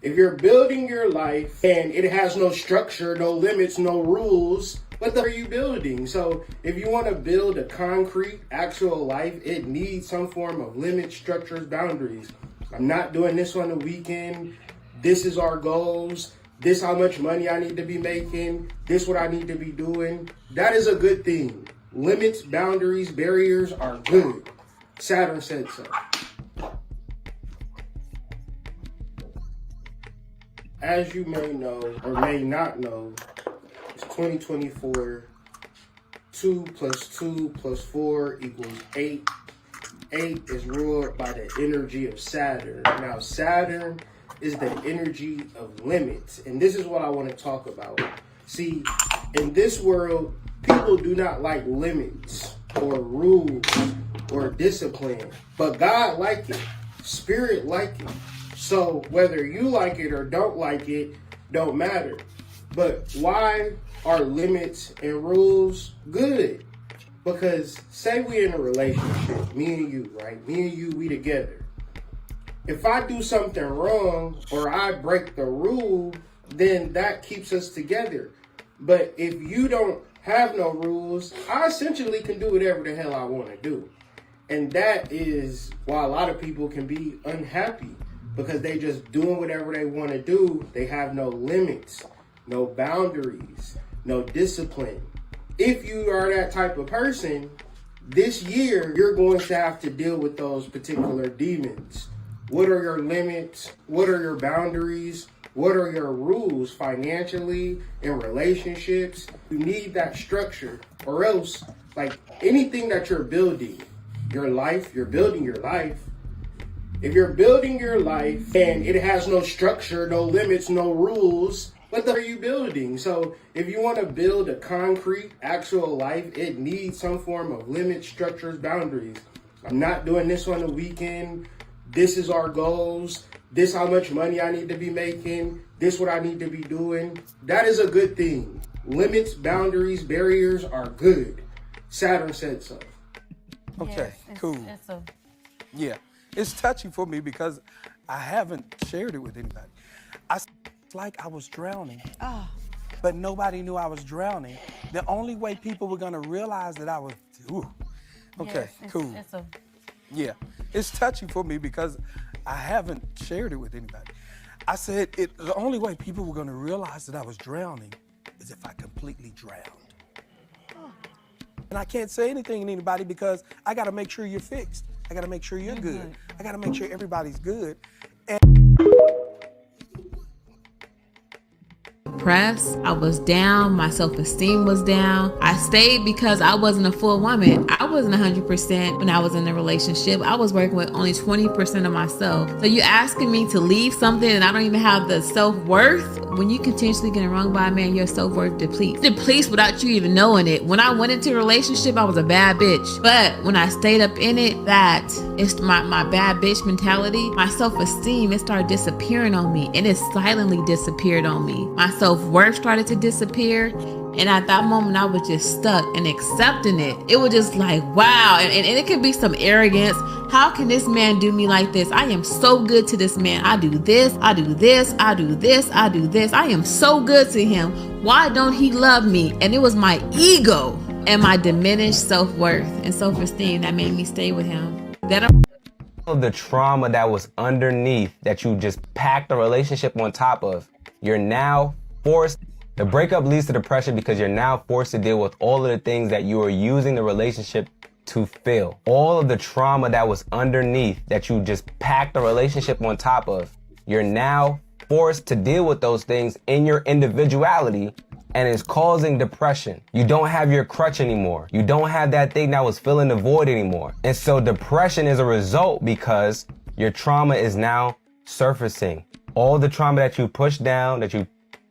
If you're building your life and it has no structure, no limits, no rules, what the are you building? So if you want to build a concrete, actual life, it needs some form of limits, structures, boundaries. I'm not doing this on the weekend. This is our goals. This how much money I need to be making. This what I need to be doing. That is a good thing. Limits, boundaries, barriers are good. Saturn said so. As you may know or may not know, it's 2024. 2 plus 2 plus 4 equals 8. 8 is ruled by the energy of Saturn. Now, Saturn is the energy of limits. And this is what I want to talk about. See, in this world, people do not like limits or rules or discipline. But God like it. Spirit like it. So whether you like it or don't like it, don't matter. But why are limits and rules good? Because say we in a relationship, me and you, right? Me and you, we together. If I do something wrong or I break the rule, then that keeps us together. But if you don't have no rules, I essentially can do whatever the hell I want to do. And that is why a lot of people can be unhappy. Because they just doing whatever they want to do. They have no limits, no boundaries, no discipline. If you are that type of person, this year you're going to have to deal with those particular demons. What are your limits? What are your boundaries? What are your rules financially, in relationships? You need that structure, or else, like anything that you're building, your life, you're building your life. If you're building your life and it has no structure, no limits, no rules, what the are you building? So if you want to build a concrete, actual life, it needs some form of limits, structures, boundaries. I'm not doing this on the weekend. This is our goals. This how much money I need to be making. This what I need to be doing. That is a good thing. Limits, boundaries, barriers are good. Saturn said so. Okay, cool. Yeah. It's touchy for me because I haven't shared it with anybody. It's like I was drowning, but nobody knew I was drowning. The only way people were gonna realize that I was, okay, cool. Yeah, it's touchy for me because I haven't shared it with anybody. I said the only way people were gonna realize that I was drowning is if I completely drowned. And I can't say anything to anybody because I gotta make sure you're fixed. I gotta make sure you're good. I gotta make sure everybody's good. Depressed, I was down, my self-esteem was down. I stayed because I wasn't a full woman. I wasn't 100% when I was in a relationship. I was working with only 20% of myself. So you asking me to leave something and I don't even have the self-worth? When you continuously getting wrong by a man, your self-worth depletes without you even knowing it. When I went into a relationship, I was a bad bitch. But when I stayed up in it, that it's my bad bitch mentality. My self-esteem, it started disappearing on me, and it silently disappeared on me. My self-worth started to disappear. And at that moment, I was just stuck and accepting it. It was just like, wow. And it could be some arrogance. How can this man do me like this? I am so good to this man. I do this, I do this, I do this, I do this. I am so good to him. Why don't he love me? And it was my ego and my diminished self-worth and self-esteem that made me stay with him. The trauma that was underneath that you just packed a relationship on top of, you're now forced. The breakup leads to depression because you're now forced to deal with all of the things that you are using the relationship to fill. All of the trauma that was underneath that you just packed a relationship on top of, you're now forced to deal with those things in your individuality, and it's causing depression. You don't have your crutch anymore. You don't have that thing that was filling the void anymore. And so depression is a result because your trauma is now surfacing. All the trauma that you pushed down, that you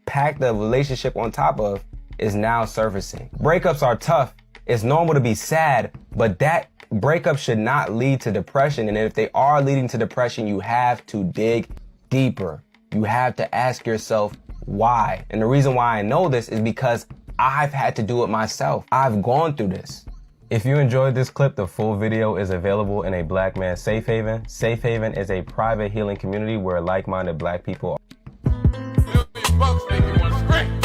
packed the relationship on top of, is now surfacing. Breakups are tough. It's normal to be sad, but that breakup should not lead to depression. And if they are leading to depression, you have to dig deeper. You have to ask yourself why. And the reason why I know this is because I've had to do it myself. I've gone through this. If you enjoyed this clip, the full video is available in a Black Man Safe Haven. Safe Haven is a private healing community where like-minded Black people bucks make me want to scream.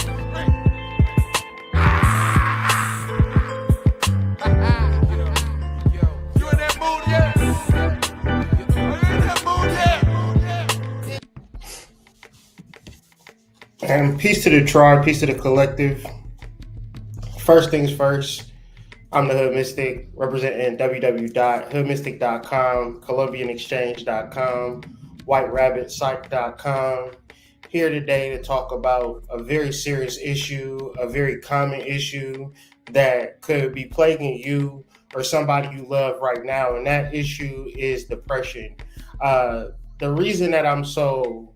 You in that mood yet? Are you in that mood yet? And peace to the tribe, peace to the collective. First things first, I'm the Hood Mystic, representing www.hoodmystic.com, columbianexchange.com, whiterabbitpsych.com. Here today to talk about a very serious issue, a very common issue that could be plaguing you or somebody you love right now, and that issue is depression. The reason that I'm so,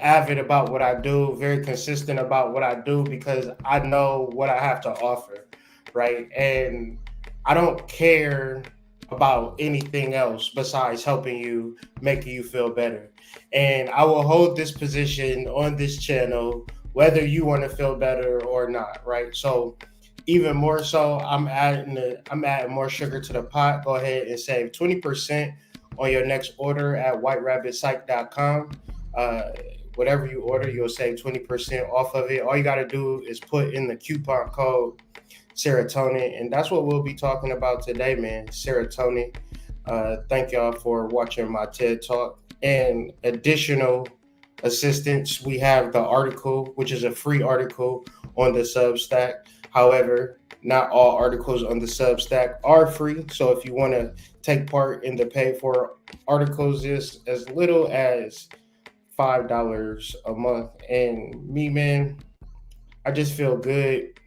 avid about what I do, very consistent about what I do, because I know what I have to offer, right? And I don't care about anything else besides helping you, making you feel better. And I will hold this position on this channel, whether you want to feel better or not, right? So even more so, I'm adding more sugar to the pot. Go ahead and save 20% on your next order at whiterabbitpsych.com. Whatever you order, you'll save 20% off of it. All you got to do is put in the coupon code serotonin, and that's what we'll be talking about today, man. Serotonin. Thank y'all for watching my TED Talk. And additional assistance, we have the article, which is a free article on the Substack. However, not all articles on the Substack are free. So if you want to take part in the pay for articles, is as little as $5 a month. And me, man, I just feel good.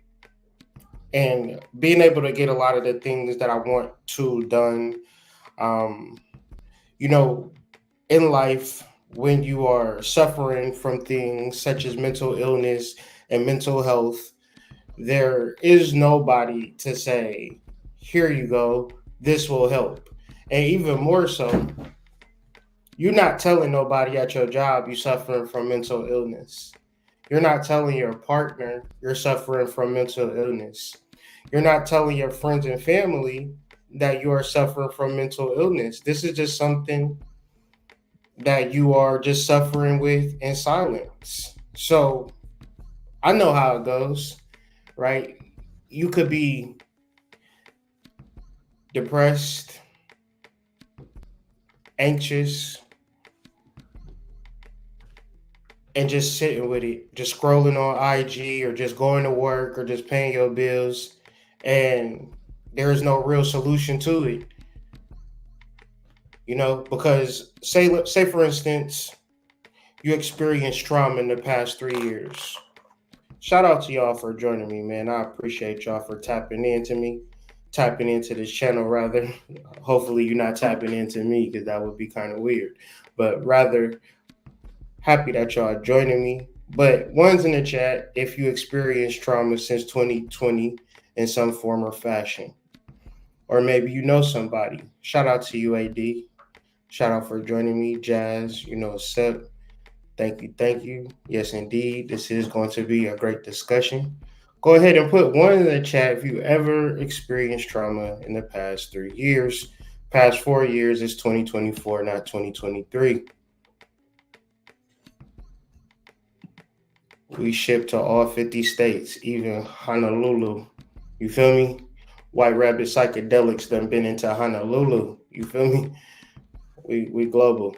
And being able to get a lot of the things that I want to done, in life, when you are suffering from things such as mental illness and mental health, there is nobody to say, here you go, this will help. And even more so, you're not telling nobody at your job you're suffering from mental illness. You're not telling your partner you're suffering from mental illness. You're not telling your friends and family that you are suffering from mental illness. This is just something that you are just suffering with in silence. So I know how it goes, right? You could be depressed, anxious, and just sitting with it, just scrolling on IG or just going to work or just paying your bills, and there is no real solution to it. Because say for instance, you experienced trauma in the past 3 years. Shout out to y'all for joining me, man. I appreciate y'all for tapping into this channel, rather. Hopefully you're not tapping into me, because that would be kind of weird. But rather, happy that y'all are joining me. But one's in the chat if you experienced trauma since 2020 in some form or fashion. Or maybe you know somebody. Shout out to you, AD. Shout out for joining me, Jazz. Sep. Thank you. Yes, indeed. This is going to be a great discussion. Go ahead and put one in the chat if you ever experienced trauma in the past 3 years. Past 4 years is 2024, not 2023. We ship to all 50 states, even Honolulu. You feel me? White Rabbit Psychedelics done been into Honolulu. You feel me? We global.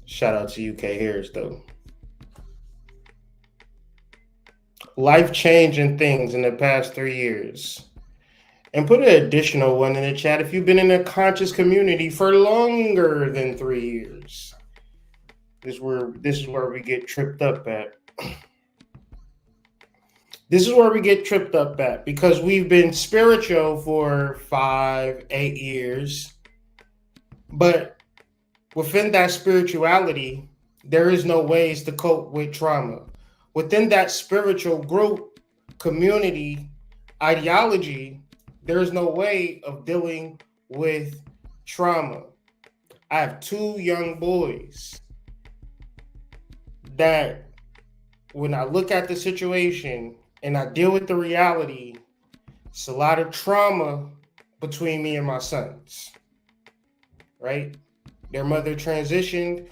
Shout out to UK Harris, though. Life-changing things in the past 3 years. And put an additional one in the chat if you've been in a conscious community for longer than 3 years. This is where we get tripped up at. This is where we get tripped up at, because we've been spiritual for 5, 8 years. But within that spirituality, there is no ways to cope with trauma. Within that spiritual group, community, ideology, there is no way of dealing with trauma. I have 2 young boys that when I look at the situation and I deal with the reality, it's a lot of trauma between me and my sons, right? Their mother transitioned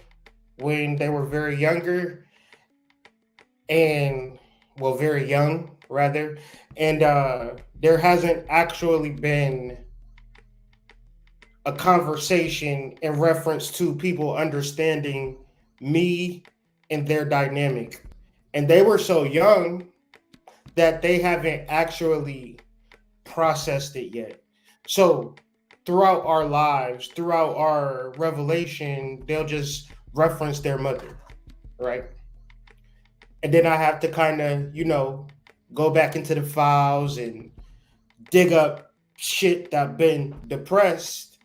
when they were very younger and, well, very young rather, and there hasn't actually been a conversation in reference to people understanding me and their dynamic. And they were so young that they haven't actually processed it yet. So throughout our lives, throughout our revelation, they'll just reference their mother, right? And then I have to kind of, go back into the files and dig up shit that been depressed.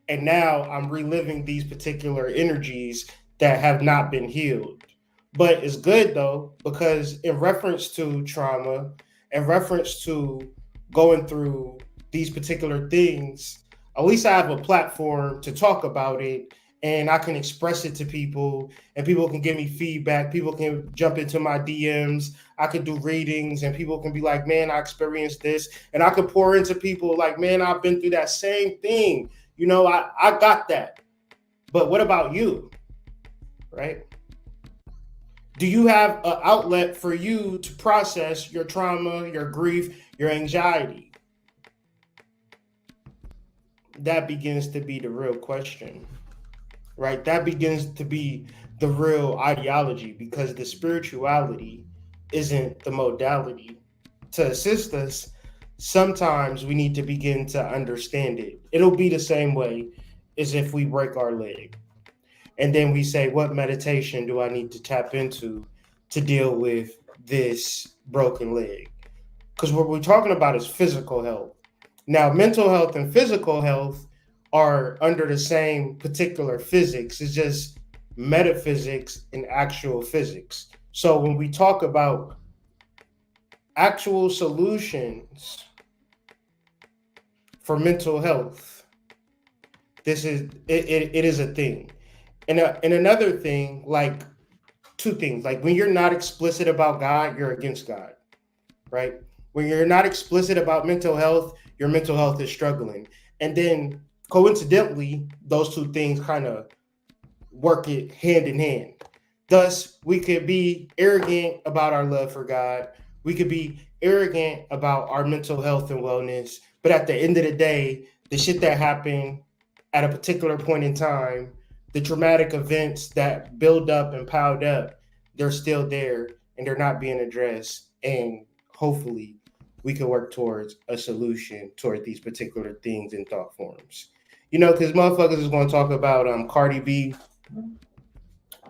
And now I'm reliving these particular energies that have not been healed. But it's good though, because in reference to trauma, in reference to going through these particular things, at least I have a platform to talk about it, and I can express it to people, and people can give me feedback. People can jump into my DMs. I could do readings, and people can be like, man, I experienced this. And I could pour into people like, man, I've been through that same thing. I got that. But what about you? Right? Do you have an outlet for you to process your trauma, your grief, your anxiety? That begins to be the real question, right? That begins to be the real ideology, because the spirituality isn't the modality to assist us. Sometimes we need to begin to understand it. It'll be the same way as if we break our leg. And then we say, what meditation do I need to tap into to deal with this broken leg? Because what we're talking about is physical health. Now, mental health and physical health are under the same particular physics. It's just metaphysics and actual physics. So when we talk about actual solutions for mental health, it is a thing. And another thing, like two things, like when you're not explicit about God, you're against God, right? When you're not explicit about mental health, your mental health is struggling. And then coincidentally, those two things kind of work it hand in hand. Thus, we could be arrogant about our love for God. We could be arrogant about our mental health and wellness. But at the end of the day, the shit that happened at a particular point in time, the traumatic events that build up and piled up, they're still there and they're not being addressed. And hopefully we can work towards a solution toward these particular things and thought forms. Because motherfuckers is going to talk about Cardi B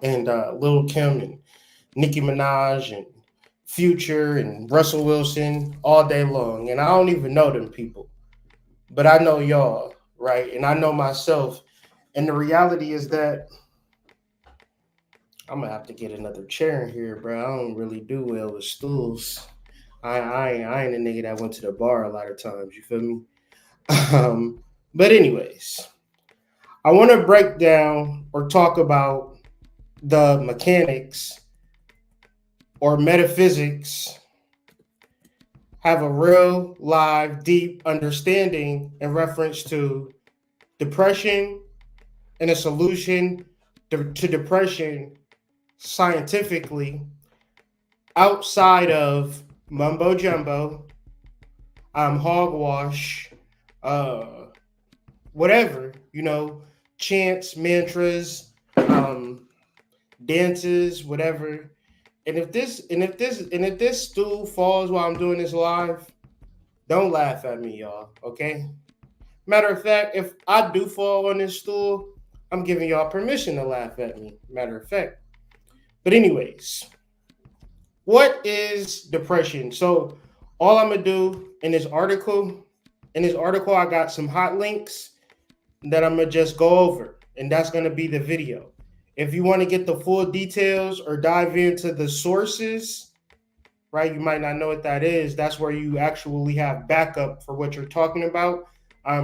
and Lil Kim and Nicki Minaj and Future and Russell Wilson all day long. And I don't even know them people. But I know y'all, right? And I know myself. And the reality is that I'm gonna have to get another chair in here, bro. I don't really do well with stools. I ain't a nigga that went to the bar a lot of times. You feel me? But anyways, I want to break down or talk about the mechanics or metaphysics, have a real, live, deep understanding in reference to depression and a solution to depression scientifically outside of mumbo jumbo, hogwash, whatever, chants, mantras, dances, whatever. And if this stool falls while I'm doing this live, don't laugh at me, y'all. Okay. Matter of fact, if I do fall on this stool, I'm giving y'all permission to laugh at me. Matter of fact. But anyways, what is depression? So all I'm gonna do in this article, I got some hot links that I'm gonna just go over, and that's gonna be the video. If you want to get the full details or dive into the sources, right? You might not know what that is. That's where you actually have backup for what you're talking about.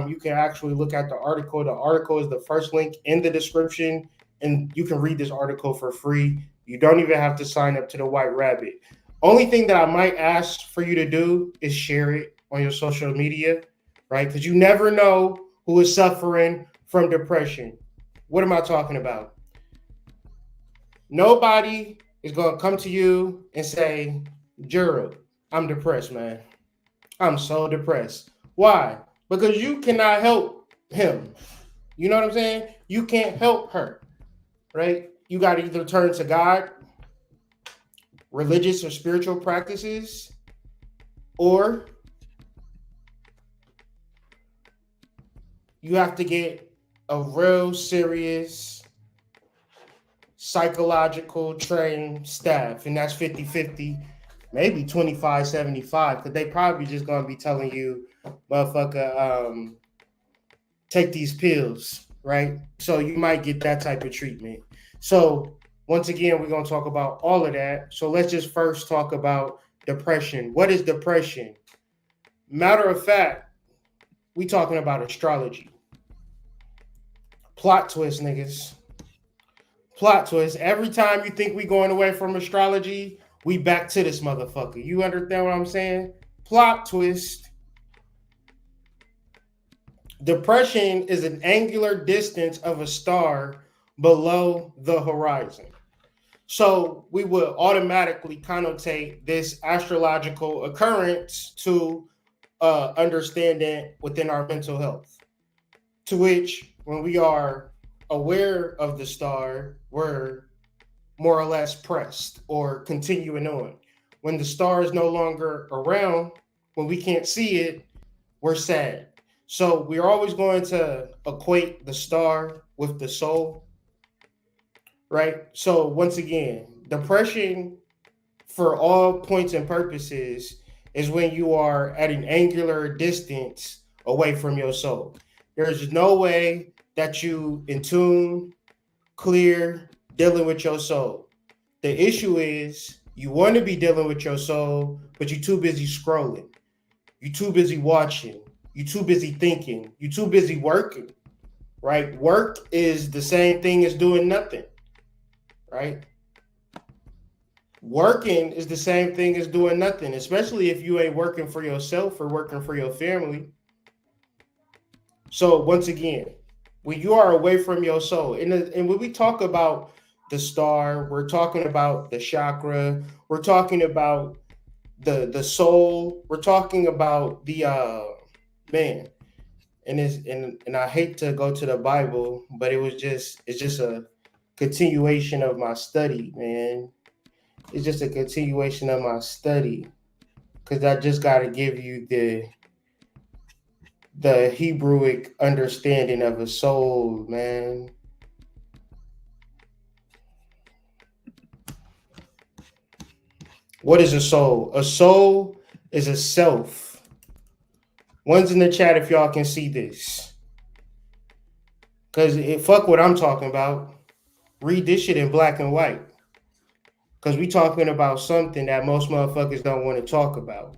You can actually look at the article. The article is the first link in the description, and you can read this article for free. You don't even have to sign up to the White Rabbit. Only thing that I might ask for you to do is share it on your social media, right? Because you never know who is suffering from depression. What am I talking about? Nobody is going to come to you and say, Gerald, I'm depressed, man. I'm so depressed. Why? Because you cannot help him. You know what I'm saying? You can't help her, right? You got to either turn to God, religious or spiritual practices, or you have to get a real serious psychological trained staff, and that's 50-50, maybe 25-75, because they probably just gonna be telling you, motherfucker, take these pills, right? So you might get that type of treatment. So once again, we're gonna talk about all of that. So let's just first talk about depression. What is depression? Matter of fact, we talking about astrology. Plot twist, niggas. Plot twist. Every time you think we going away from astrology, we back to this motherfucker. You understand what I'm saying? Plot twist. Depression is an angular distance of a star below the horizon. So we would automatically connotate this astrological occurrence to understanding within our mental health. To which, when we are aware of the star, we're more or less pressed or continuing on. When the star is no longer around, when we can't see it, we're sad. So we're always going to equate the star with the soul, right? So once again, depression, for all points and purposes, is when you are at an angular distance away from your soul. There's no way that you in tune, clear, dealing with your soul. The issue is you want to be dealing with your soul, but you're too busy scrolling. You're too busy watching. You're too busy thinking. You're too busy working, right? Work is the same thing as doing nothing, right? Working is the same thing as doing nothing, especially if you ain't working for yourself or working for your family. So once again, when you are away from your soul, and when we talk about the star, we're talking about the chakra, we're talking about the soul, we're talking about the man. And I hate to go to the Bible, but it's just a continuation of my study, man. It's just a continuation of my study, because I just got to give you the Hebrewic understanding of a soul, man. What is a soul? A soul is a self. One's in the chat if y'all can see this. Because fuck what I'm talking about. Read this shit in black and white. Because we talking about something that most motherfuckers don't want to talk about.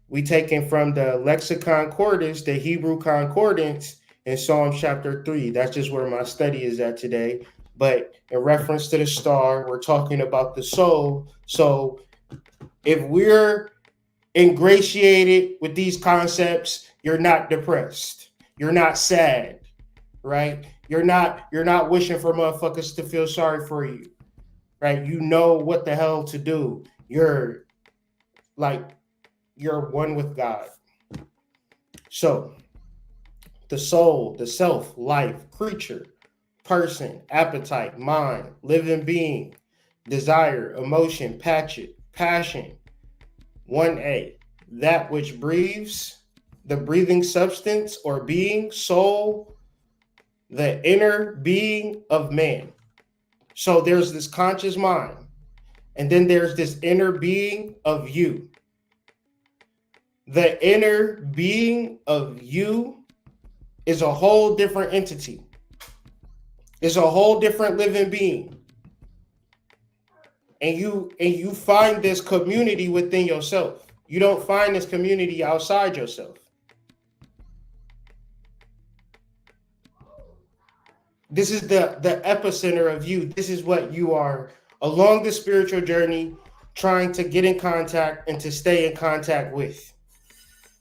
We taking from the Lexicon Concordance, the Hebrew Concordance, in Psalms chapter 3. That's just where my study is at today. But in reference to the star, we're talking about the soul. So if we're ingratiated with these concepts, you're not depressed. You're not sad, right? You're not wishing for motherfuckers to feel sorry for you, right? You know what the hell to do. You're one with God. So the soul, the self, life, creature, person, appetite, mind, living being, desire, emotion, passion. 1A, that which breathes, the breathing substance or being, soul, the inner being of man. So there's this conscious mind, and then there's this inner being of you. The inner being of you is a whole different entity. It's a whole different living being. And you find this community within yourself. You don't find this community outside yourself. This is the epicenter of you. This is what you are along the spiritual journey trying to get in contact and to stay in contact with.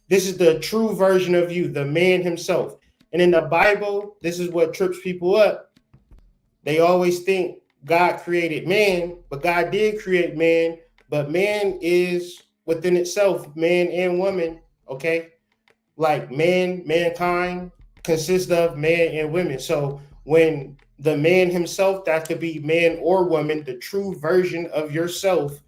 This is the true version of you, the man himself. And in the Bible, this is what trips people up. They always think God created man, but God did create man, but man is within itself, man and woman, okay? Like mankind consists of man and women. So when the man himself, that could be man or woman, the true version of yourself,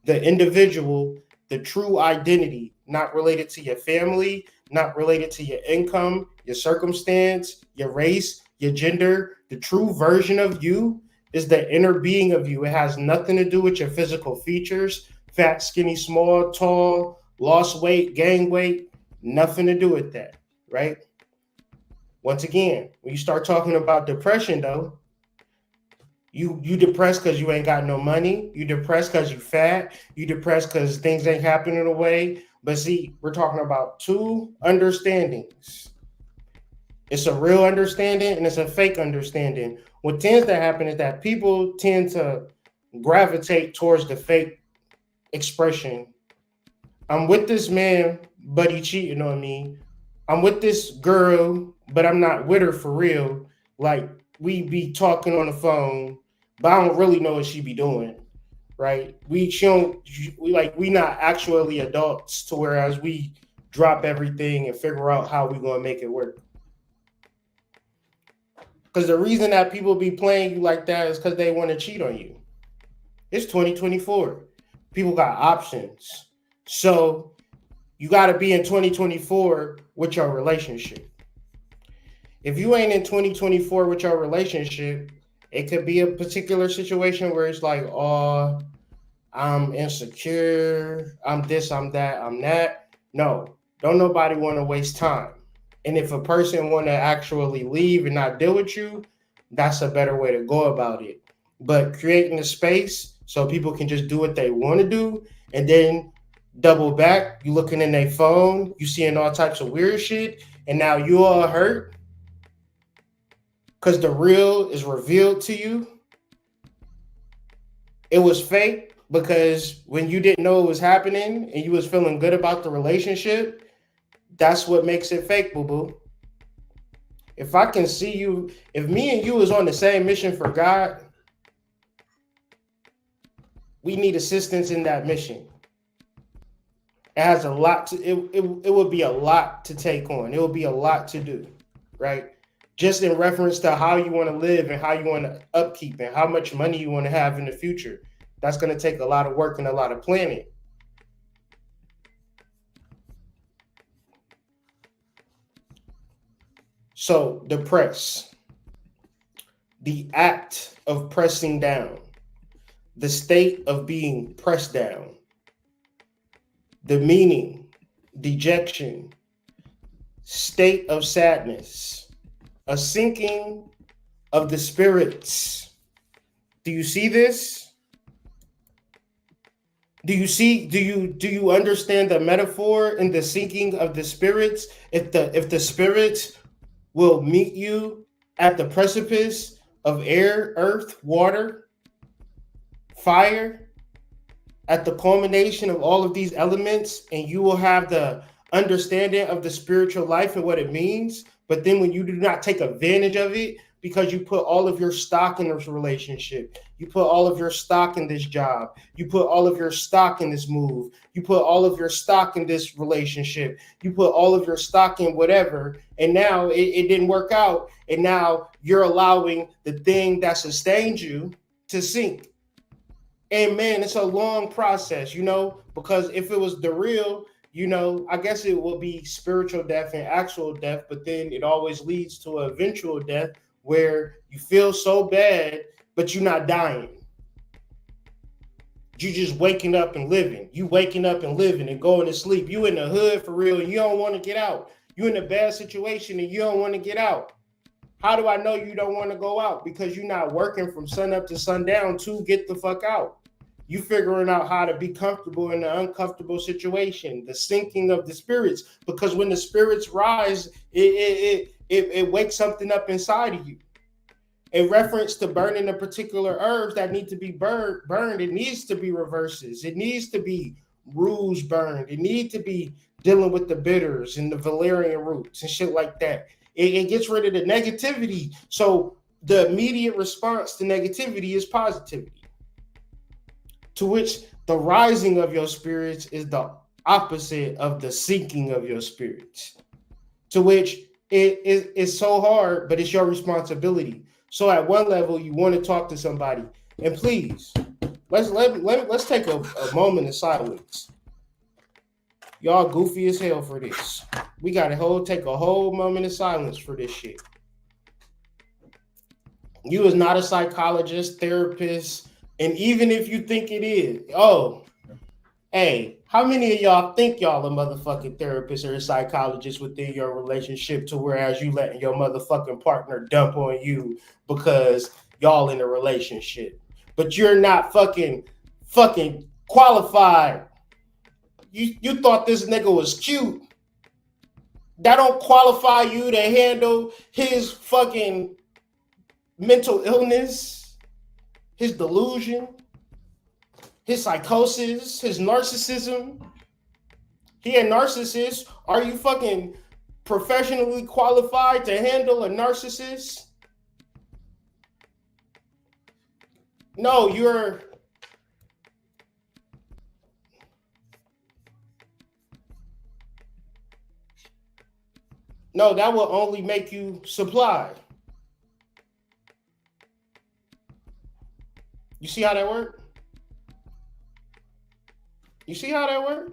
the individual, the true identity, not related to your family, not related to your income, your circumstance, your race, your gender, the true version of you is the inner being of you. It has nothing to do with your physical features, fat, skinny, small, tall, lost weight, gain weight, nothing to do with that, right? Once again, when you start talking about depression, though, you depressed because you ain't got no money. You depressed because you fat. You depressed because things ain't happening the way. But see, we're talking about two understandings. It's a real understanding and it's a fake understanding. What tends to happen is that people tend to gravitate towards the fake expression. I'm with this man, but he cheating on me. I'm with this girl, but I'm not with her for real. Like, we be talking on the phone, but I don't really know what she be doing, right? We not actually adults to whereas we drop everything and figure out how we gonna make it work. Because the reason that people be playing you like that is because they want to cheat on you. It's 2024. People got options. So you got to be in 2024 with your relationship. If you ain't in 2024 with your relationship, it could be a particular situation where it's like, oh, I'm insecure, I'm this, I'm that, I'm that. No, don't nobody want to waste time. And if a person want to actually leave and not deal with you, that's a better way to go about it. But creating a space so people can just do what they want to do and then double back, you looking in their phone, you seeing all types of weird shit, and now you all hurt because the real is revealed to you. It was fake because when you didn't know it was happening and you was feeling good about the relationship, that's what makes it fake, boo-boo. If I can see you, if me and you is on the same mission for God, we need assistance in that mission. It has a lot to, it would be a lot to take on. It would be a lot to do, right? Just in reference to how you want to live and how you want to upkeep and how much money you want to have in the future. That's going to take a lot of work and a lot of planning. So the press, the act of pressing down, the state of being pressed down, the meaning, dejection, state of sadness, a sinking of the spirits. Do you see this? Do you understand the metaphor in the sinking of the spirits? If the spirits will meet you at the precipice of air, earth, water, fire, at the culmination of all of these elements, and you will have the understanding of the spiritual life and what it means. But then when you do not take advantage of it because you put all of your stock in this relationship, you put all of your stock in this job, you put all of your stock in this move, you put all of your stock in this relationship, you put all of your stock in whatever, and now it didn't work out, and now you're allowing the thing that sustained you to sink. And man, it's a long process, because if it was the real, I guess it will be spiritual death and actual death, but then it always leads to an eventual death where you feel so bad, but you're not dying. You just waking up and living. You waking up and living and going to sleep. You in the hood for real and you don't want to get out. You in a bad situation and you don't want to get out. How do I know you don't want to go out? Because you're not working from sun up to sundown to get the fuck out. You figuring out how to be comfortable in an uncomfortable situation, the sinking of the spirits. Because when the spirits rise, it wakes something up inside of you. In reference to burning the particular herbs that need to be burned, it needs to be reverses. It needs to be rouge burned. It needs to be dealing with the bitters and the valerian roots and shit like that. It gets rid of the negativity. So the immediate response to negativity is positivity, to which the rising of your spirits is the opposite of the sinking of your spirits, to which it's so hard, but it's your responsibility. So at one level, you want to talk to somebody, and please, let's take a moment of silence. Y'all goofy as hell for this. We gotta take a whole moment of silence for this shit. You is not a psychologist, therapist, and even if you think it is, hey, how many of y'all think y'all a motherfucking therapist or a psychologist within your relationship, to whereas you letting your motherfucking partner dump on you because y'all in a relationship, but you're not fucking qualified. You thought this nigga was cute. That don't qualify you to handle his fucking mental illness, his delusion, his psychosis, his narcissism. He a narcissist. Are you fucking professionally qualified to handle a narcissist? No, no, that will only make you supply. You see how that works? You see how that works?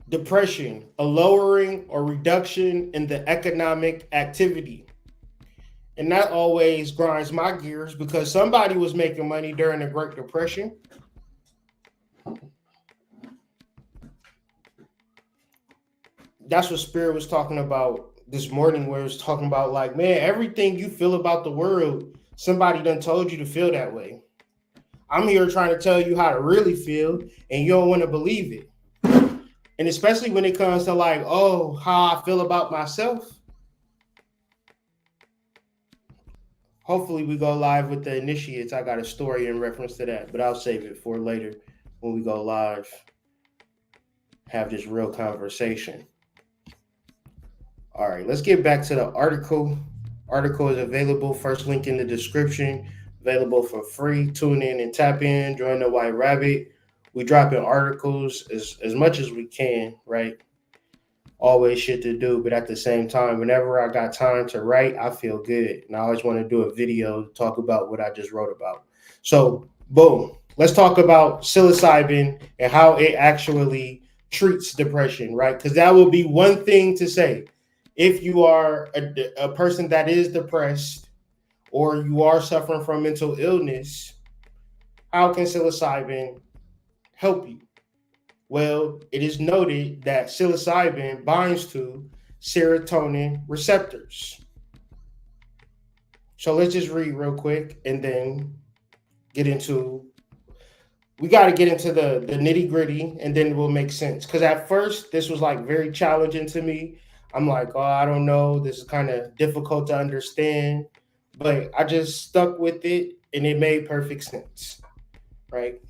Depression, a lowering or reduction in the economic activity. And that always grinds my gears because somebody was making money during the Great Depression. That's what Spirit was talking about this morning, where it was talking about, like, man, everything you feel about the world, somebody done told you to feel that way. I'm here trying to tell you how to really feel, and you don't want to believe it. And especially when it comes to, like, how I feel about myself. Hopefully we go live with the initiates. I got a story in reference to that, but I'll save it for later when we go live. Have this real conversation. All right, let's get back to the article. Article is available. First link in the description. Available for free. Tune in and tap in. Join the White Rabbit. We dropping articles as much as we can, right? Always shit to do, but at the same time, whenever I got time to write, I feel good. And I always want to do a video to talk about what I just wrote about. So, boom. Let's talk about psilocybin and how it actually treats depression, right? Because that will be one thing to say. If you are a person that is depressed or you are suffering from mental illness, how can psilocybin help you? Well, it is noted that psilocybin binds to serotonin receptors. So let's just read real quick and then we got to get into the nitty gritty, and then it will make sense. Because at first, this was like very challenging to me. I'm like, I don't know. This is kind of difficult to understand. But I just stuck with it, and it made perfect sense, right?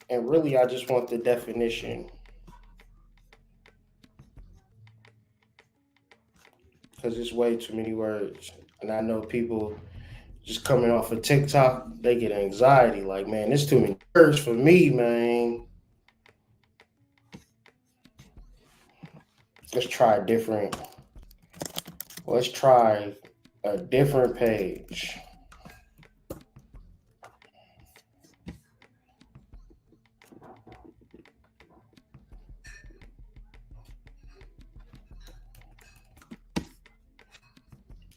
And really, I just want the definition, because it's way too many words. And I know people just coming off of TikTok, they get anxiety. Like, man, there's too many words for me, man. Let's try a different page.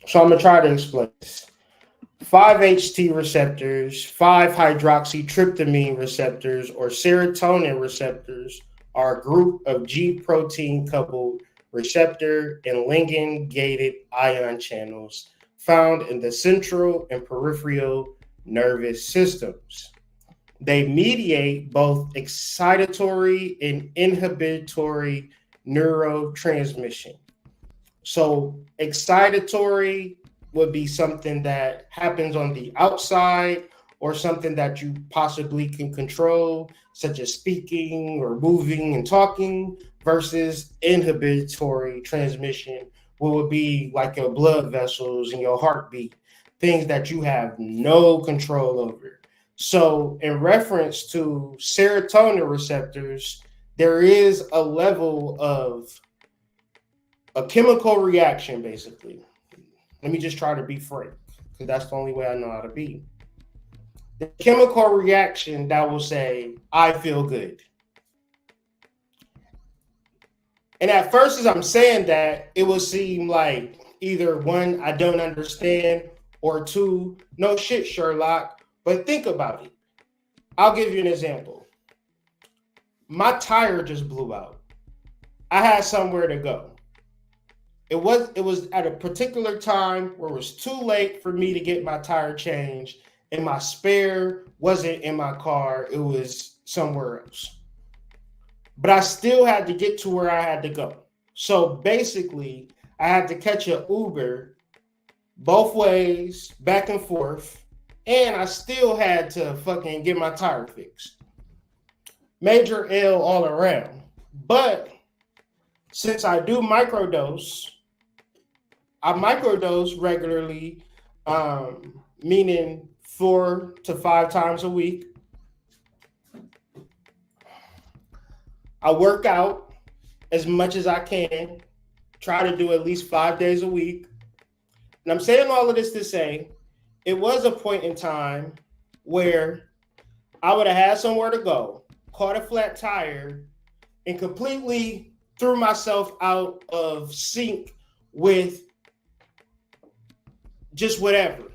So I'm going to try to explain this. 5-HT receptors, 5-hydroxytryptamine receptors, or serotonin receptors are a group of G protein coupled receptor and ligand gated ion channels found in the central and peripheral nervous systems. They mediate both excitatory and inhibitory neurotransmission. So excitatory would be something that happens on the outside or something that you possibly can control, such as speaking or moving and talking, versus inhibitory transmission, what would be like your blood vessels and your heartbeat, things that you have no control over. So in reference to serotonin receptors, there is a level of a chemical reaction, basically. Let me just try to be frank, because that's the only way I know how to be. The chemical reaction that will say, I feel good. And at first, as I'm saying that, it will seem like either one, I don't understand, or two, no shit, Sherlock. But think about it. I'll give you an example. My tire just blew out. I had somewhere to go. It was at a particular time where it was too late for me to get my tire changed, and my spare wasn't in my car. It was somewhere else. But I still had to get to where I had to go. So basically, I had to catch an Uber both ways, back and forth, and I still had to fucking get my tire fixed. Major L all around. But since I do microdose, I microdose regularly, meaning 4 to 5 times a week. I work out as much as I can, try to do at least 5 days a week. And I'm saying all of this to say, it was a point in time where I would have had somewhere to go, caught a flat tire, and completely threw myself out of sync with just whatever.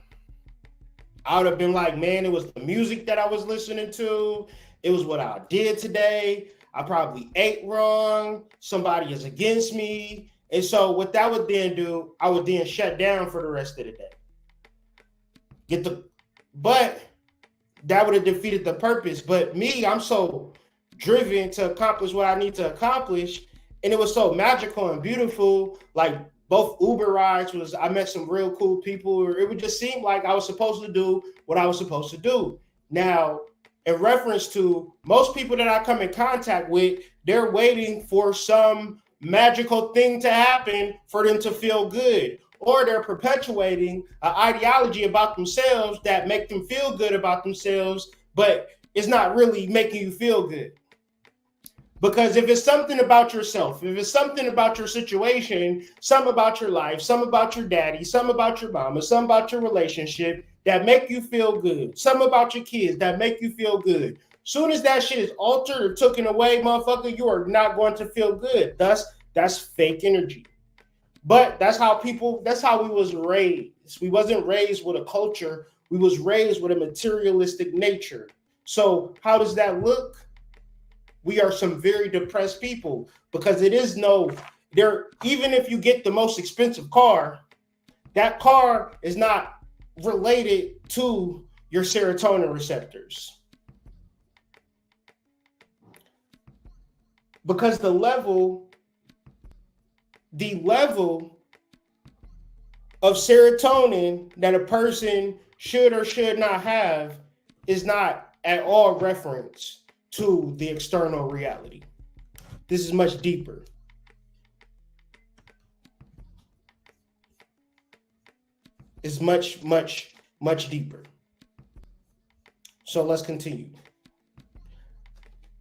I would have been like, man, it was the music that I was listening to. It was what I did today. I probably ate wrong. Somebody is against me. And so what that would then do, I would then shut down for the rest of the day. But that would have defeated the purpose. But me, I'm so driven to accomplish what I need to accomplish. And it was so magical and beautiful. Like both Uber rides I met some real cool people. It would just seem like I was supposed to do what I was supposed to do. Now, in reference to most people that I come in contact with, they're waiting for some magical thing to happen for them to feel good. Or they're perpetuating an ideology about themselves that make them feel good about themselves, but it's not really making you feel good. Because if it's something about yourself, if it's something about your situation, some about your life, some about your daddy, some about your mama, some about your relationship that make you feel good, some about your kids that make you feel good. Soon as that shit is altered or taken away, motherfucker, you are not going to feel good. Thus, that's fake energy. But that's how we was raised. We wasn't raised with a culture. We was raised with a materialistic nature. So how does that look? We are some very depressed people because even if you get the most expensive car, that car is not related to your serotonin receptors. Because the level of serotonin that a person should or should not have is not at all reference to the external reality. This is much deeper. It's much, much, much deeper. So let's continue.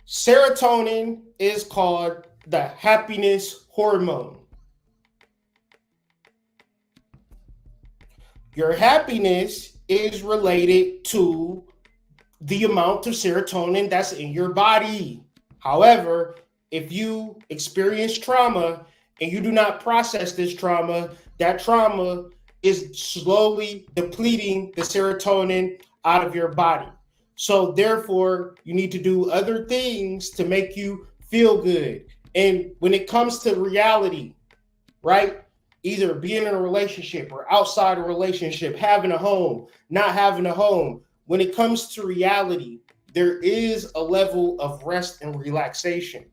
Serotonin is called the happiness hormone. Your happiness is related to the amount of serotonin that's in your body. However, if you experience trauma and you do not process this trauma, that trauma is slowly depleting the serotonin out of your body. So therefore, you need to do other things to make you feel good. And when it comes to reality, right? Either being in a relationship or outside a relationship, having a home, not having a home. When it comes to reality, there is a level of rest and relaxation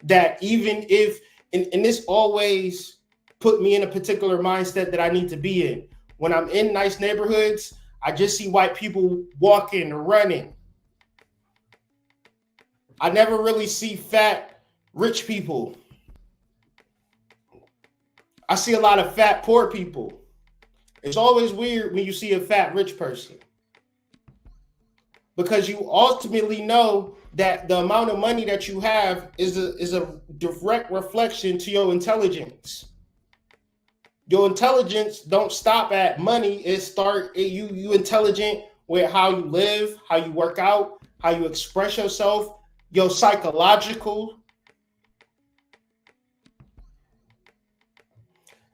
that even if, and this always put me in a particular mindset that I need to be in. When I'm in nice neighborhoods, I just see white people walking or running. I never really see fat rich people. I see a lot of fat poor people. It's always weird when you see a fat rich person, because you ultimately know that the amount of money that you have is a direct reflection to your intelligence. Your intelligence don't stop at money. You intelligent with how you live, how you work out, how you express yourself, your psychological.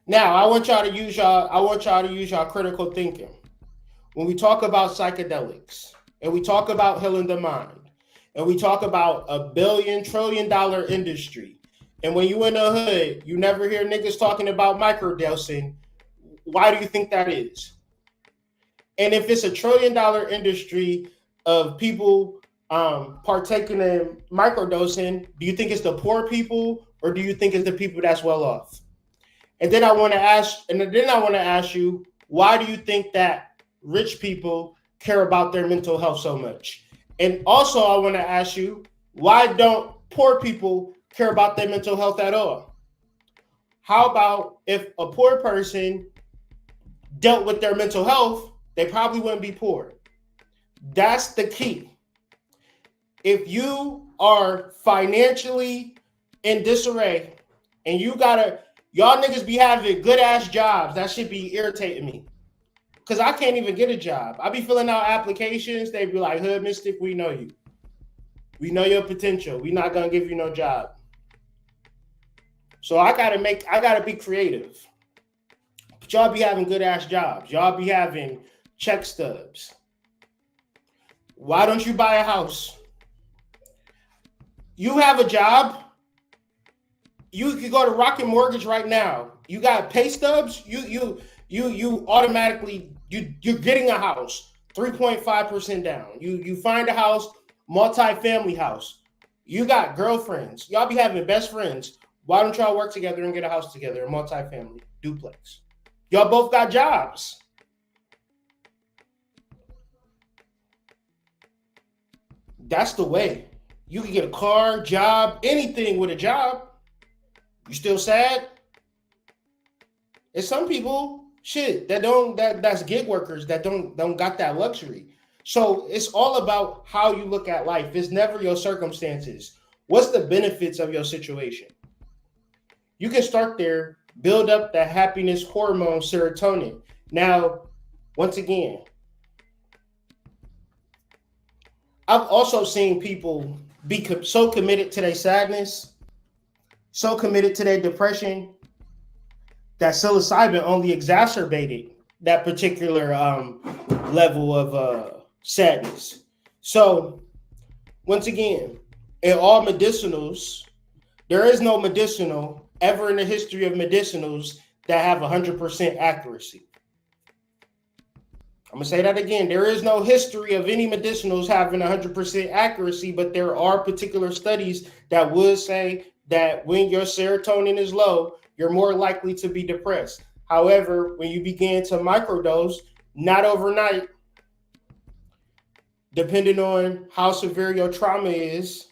Now, I want y'all to use y'all critical thinking. When we talk about psychedelics, and we talk about healing the mind, and we talk about a $1 trillion industry, and when you in the hood, you never hear niggas talking about microdosing. Why do you think that is? And if it's $1 trillion industry of people partaking in microdosing, do you think it's the poor people, or do you think it's the people that's well off? And then I want to ask you, why do you think that rich people care about their mental health so much? And also, I want to ask you, why don't poor people care about their mental health at all? How about if a poor person dealt with their mental health, they probably wouldn't be poor. That's the key. If you are financially in disarray and y'all niggas be having good ass jobs, that should be irritating me. Because I can't even get a job. I be filling out applications. They be like, Hood Mystic, we know you. We know your potential. We not going to give you no job. So I gotta be creative. But y'all be having good ass jobs. Y'all be having check stubs. Why don't you buy a house? You have a job. You could go to Rocket Mortgage right now. You got pay stubs. You automatically you're getting a house, 3.5% down. You find a house, multi-family house. You got girlfriends. Y'all be having best friends. Why don't y'all work together and get a house together, a multi-family duplex? Y'all both got jobs. That's the way. You can get a car, job, anything with a job. You still sad? And some people, that's gig workers that don't got that luxury. So it's all about how you look at life. It's never your circumstances. What's the benefits of your situation? You can start there, build up the happiness hormone, serotonin. Now, once again, I've also seen people be so committed to their sadness, so committed to their depression, that psilocybin only exacerbated that particular level of sadness. So, once again, in all medicinals, there is no medicinal ever in the history of medicinals that have 100% accuracy. I'm going to say that again. There is no history of any medicinals having 100% accuracy, but there are particular studies that would say that when your serotonin is low, you're more likely to be depressed. However, when you begin to microdose, not overnight, depending on how severe your trauma is,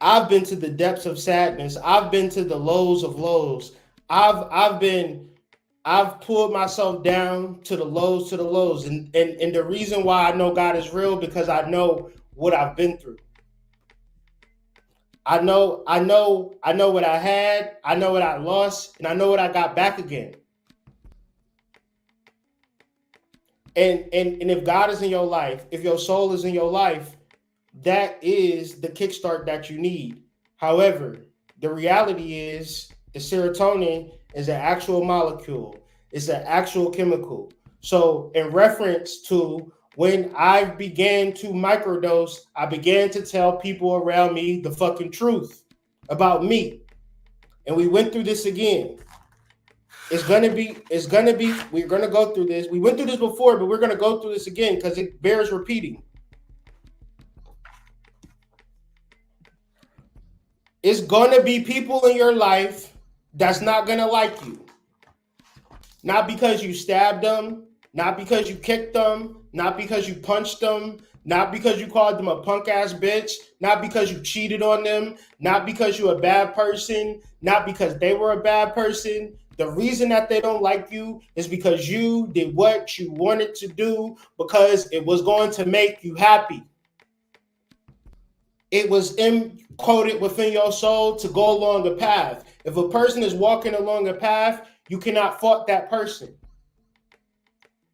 I've been to the depths of sadness. I've been to the lows of lows. I've pulled myself down to the lows. And the reason why I know God is real, because I know what I've been through. I know what I had, I know what I lost, and I know what I got back again. And if God is in your life, if your soul is in your life, that is the kickstart that you need. However, the reality is the serotonin is an actual molecule. It's an actual chemical. So in reference to when I began to microdose, I began to tell people around me the fucking truth about me. And we went through this again. It's gonna be, we're gonna go through this. We went through this before, but we're gonna go through this again because it bears repeating. It's gonna be people in your life that's not gonna like you. Not because you stabbed them, not because you kicked them, not because you punched them, not because you called them a punk ass bitch, not because you cheated on them, not because you're a bad person, not because they were a bad person. The reason that they don't like you is because you did what you wanted to do because it was going to make you happy. It was encoded within your soul to go along a path. If a person is walking along a path, you cannot fault that person.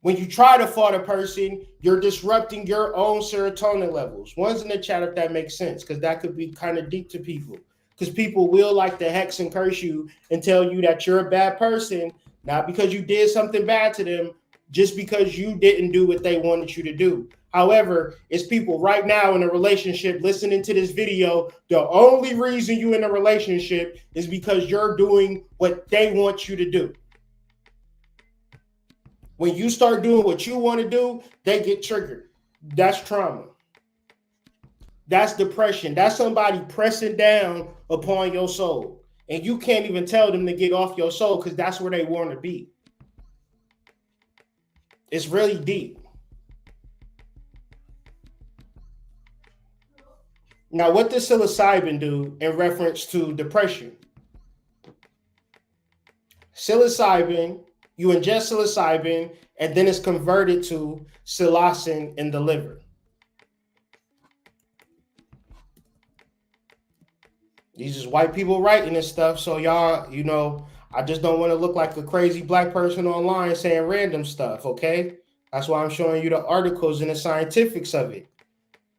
When you try to fault a person, you're disrupting your own serotonin levels. One's in the chat if that makes sense, because that could be kind of deep to people. Because people will like to hex and curse you and tell you that you're a bad person, not because you did something bad to them, just because you didn't do what they wanted you to do. However, it's people right now in a relationship listening to this video. The only reason you're in a relationship is because you're doing what they want you to do. When you start doing what you want to do, they get triggered. That's trauma. That's depression. That's somebody pressing down upon your soul. And you can't even tell them to get off your soul because that's where they want to be. It's really deep. Now, what does psilocybin do in reference to depression? Psilocybin, you ingest psilocybin, and then it's converted to psilocin in the liver. These is white people writing this stuff, so y'all, you know, I just don't want to look like a crazy black person online saying random stuff, okay? That's why I'm showing you the articles and the scientifics of it.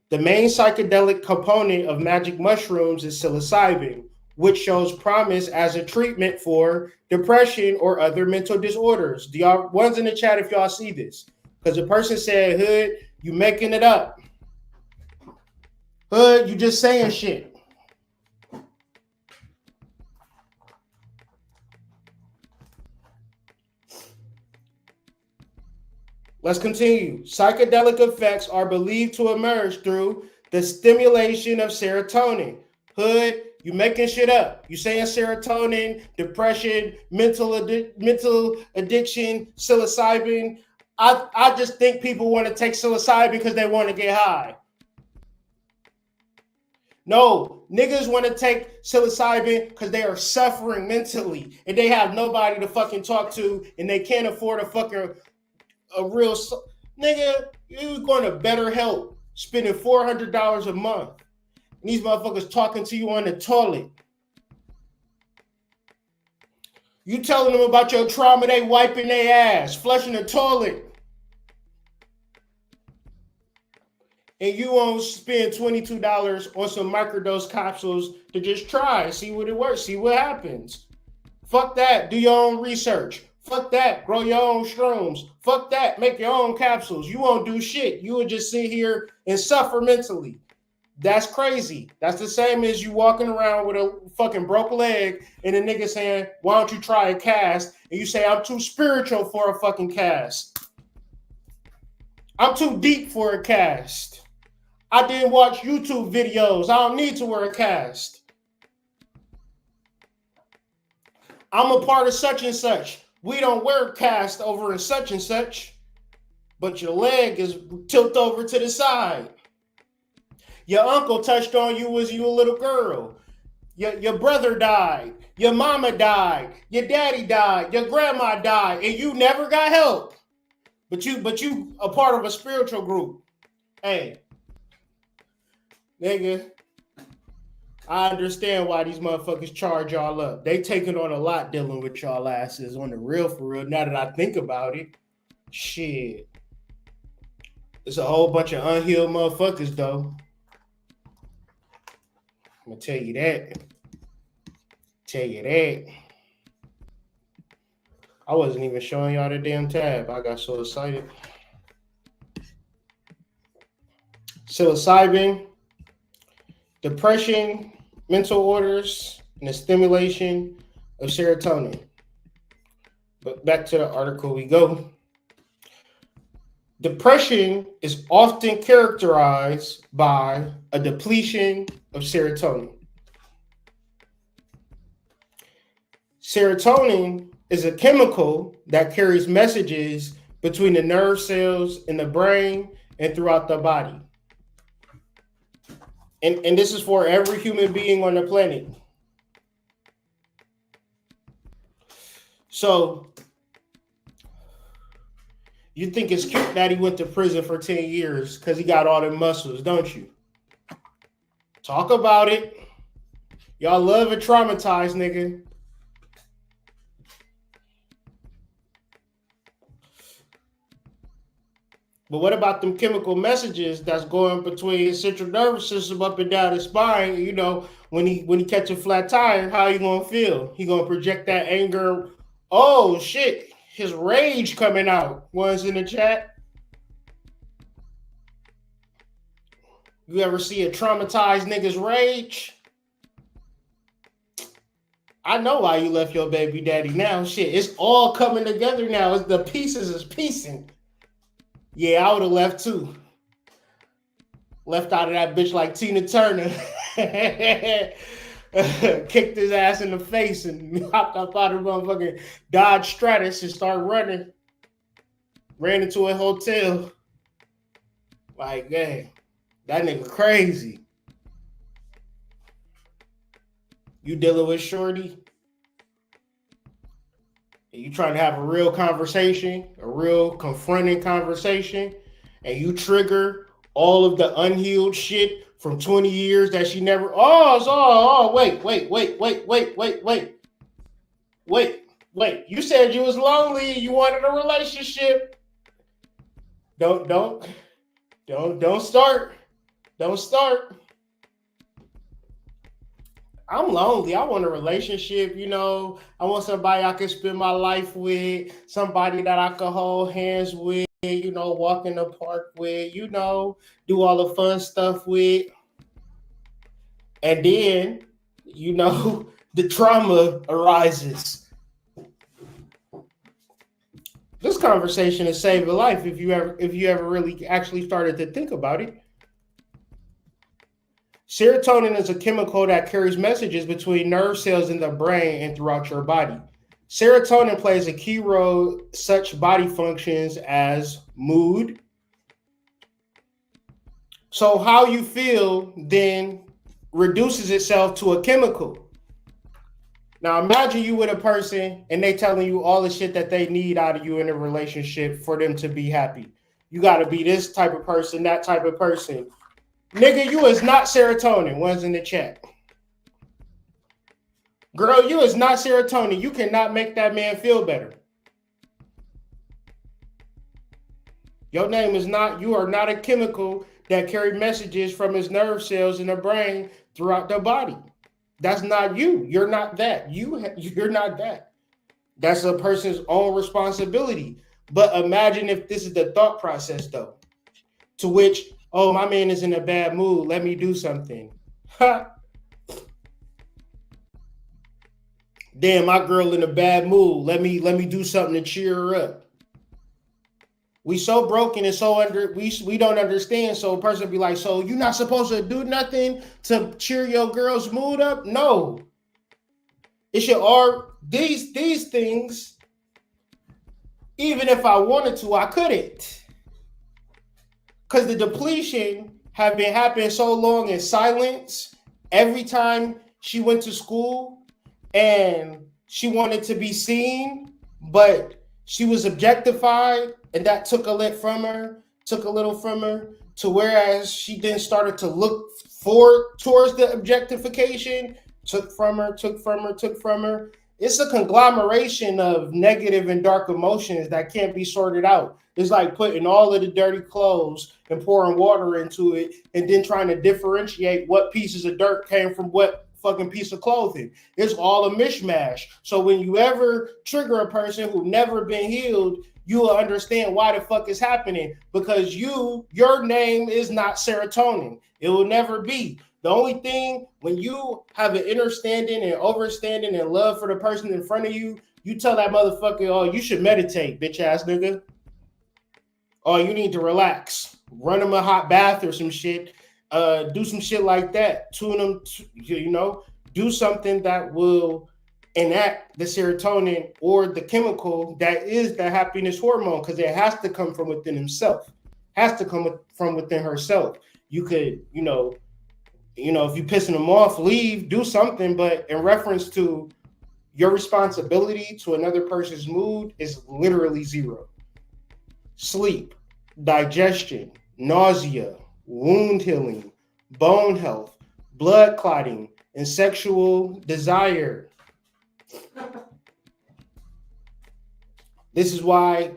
The main psychedelic component of magic mushrooms is psilocybin, which shows promise as a treatment for depression or other mental disorders. Do y'all, one's in the chat if y'all see this? Because the person said, Hood, you making it up. Hood, you just saying shit. Let's continue. Psychedelic effects are believed to emerge through the stimulation of serotonin. Hood, you making shit up. You saying serotonin, depression, mental addiction, psilocybin. I just think people want to take psilocybin because they want to get high. No, niggas want to take psilocybin because they are suffering mentally and they have nobody to fucking talk to and they can't afford a real nigga. You going to BetterHelp, spending $400 a month. And these motherfuckers talking to you on the toilet. You telling them about your trauma, they wiping their ass, flushing the toilet. And you won't spend $22 on some microdose capsules to just try, see what it works, see what happens. Fuck that, do your own research. Fuck that, grow your own shrooms. Fuck that, make your own capsules. You won't do shit. You will just sit here and suffer mentally. That's crazy. That's the same as you walking around with a fucking broke leg and a nigga saying, why don't you try a cast? And you say, I'm too spiritual for a fucking cast. I'm too deep for a cast. I didn't watch YouTube videos. I don't need to wear a cast. I'm a part of such and such. We don't wear cast over in such and such, but your leg is tilted over to the side. Your uncle touched on you as you a little girl. Your brother died. Your mama died. Your daddy died. Your grandma died, and you never got help. But you a part of a spiritual group. Hey, nigga, I understand why these motherfuckers charge y'all up. They taking on a lot dealing with y'all asses on the real for real. Now that I think about it, shit. It's a whole bunch of unhealed motherfuckers though. I'm gonna tell you that. I wasn't even showing y'all the damn tab. I got so excited. Psilocybin, depression, mental orders, and the stimulation of serotonin. But back to the article we go. Depression is often characterized by a depletion of serotonin. Serotonin is a chemical that carries messages between the nerve cells in the brain and throughout the body. And this is for every human being on the planet. So, you think it's cute that he went to prison for 10 years because he got all the muscles, don't you? Talk about it. Y'all love a traumatized nigga. But what about them chemical messages that's going between his central nervous system up and down his spine? You know, when he catch a flat tire, how you gonna feel? He gonna project that anger. Oh shit. His rage coming out. One's in the chat. You ever see a traumatized nigga's rage? I know why you left your baby daddy now. Shit, it's all coming together now. It's the pieces is piecing. Yeah, I would have left too. Left out of that bitch like Tina Turner. Kicked his ass in the face and hopped up out of motherfucking Dodge Stratus and started running. Ran into a hotel. Like, hey, that nigga crazy. You dealing with shorty? You trying to have a real conversation, a real confronting conversation, and you trigger all of the unhealed shit from 20 years that she never. Wait. You said you was lonely. You wanted a relationship. Don't start. Don't start. I'm lonely. I want a relationship, you know. I want somebody I can spend my life with, somebody that I can hold hands with, you know, walk in the park with, you know, do all the fun stuff with. And then, you know, the trauma arises. This conversation has saved a life if you ever really actually started to think about it. Serotonin is a chemical that carries messages between nerve cells in the brain and throughout your body. Serotonin plays a key role in such body functions as mood. So how you feel then reduces itself to a chemical. Now imagine you with a person and they telling you all the shit that they need out of you in a relationship for them to be happy. You got to be this type of person, that type of person. Nigga, you is not serotonin. One's in the chat. Girl, you is not serotonin. You cannot make that man feel better. Your name is not, you are not a chemical that carry messages from his nerve cells in the brain throughout the body. That's not you. You're not that. You're not that. That's a person's own responsibility. But imagine if this is the thought process, though, to which, oh, my man is in a bad mood. Let me do something. Ha. Damn, my girl in a bad mood. Let me do something to cheer her up. We so broken and so we don't understand. So a person be like, so you're not supposed to do nothing to cheer your girl's mood up? No. It should all these things, even if I wanted to, I couldn't. Because the depletion have been happening so long in silence. Every time she went to school and she wanted to be seen, but she was objectified, and that took a little from her, to whereas she then started to look towards the objectification, took from her. It's a conglomeration of negative and dark emotions that can't be sorted out. It's like putting all of the dirty clothes and pouring water into it and then trying to differentiate what pieces of dirt came from what fucking piece of clothing. It's all a mishmash. So when you ever trigger a person who never been healed, you will understand why the fuck is happening, because your name is not serotonin. It will never be. The only thing, when you have an understanding and overstanding and love for the person in front of you, you tell that motherfucker, oh, you should meditate, bitch ass nigga. Oh, you need to relax. Run them a hot bath or some shit. Do some shit like that. Tune them, do something that will enact the serotonin or the chemical that is the happiness hormone, because it has to come from within himself. Has to come from within herself. You could, if you pissing them off, leave, do something, but in reference to your responsibility to another person's mood is literally zero. Sleep, digestion, nausea, wound healing, bone health, blood clotting, and sexual desire. This is why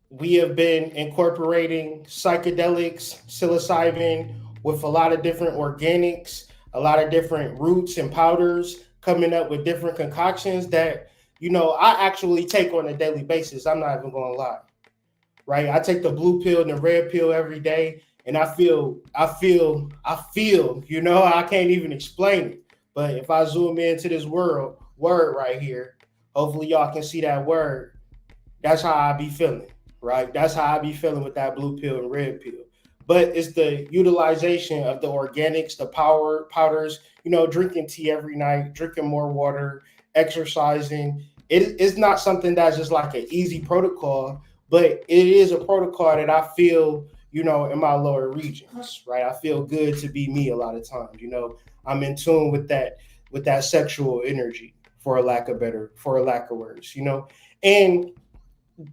we have been incorporating psychedelics, psilocybin, with a lot of different organics, a lot of different roots and powders, coming up with different concoctions that, I actually take on a daily basis. I'm not even going to lie, right? I take the blue pill and the red pill every day, and I feel, I can't even explain it. But if I zoom into this word right here, hopefully y'all can see that word. That's how I be feeling, right? That's how I be feeling with that blue pill and red pill. But it's the utilization of the organics, the powders, drinking tea every night, drinking more water, exercising. It's not something that's just like an easy protocol, but it is a protocol that I feel, in my lower regions, right? I feel good to be me a lot of times, I'm in tune with that sexual energy, for a lack of words, and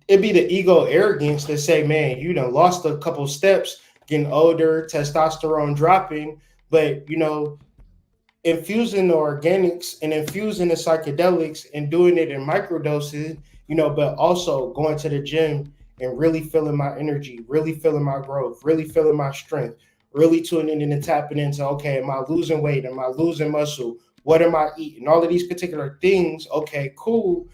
it'd be the ego arrogance to say, man, you done lost a couple steps, getting older, testosterone dropping, but infusing the organics and infusing the psychedelics and doing it in microdoses, but also going to the gym and really feeling my energy, really feeling my growth, really feeling my strength, really tuning in and tapping into, okay, am I losing weight? Am I losing muscle? What am I eating? All of these particular things, okay, cool.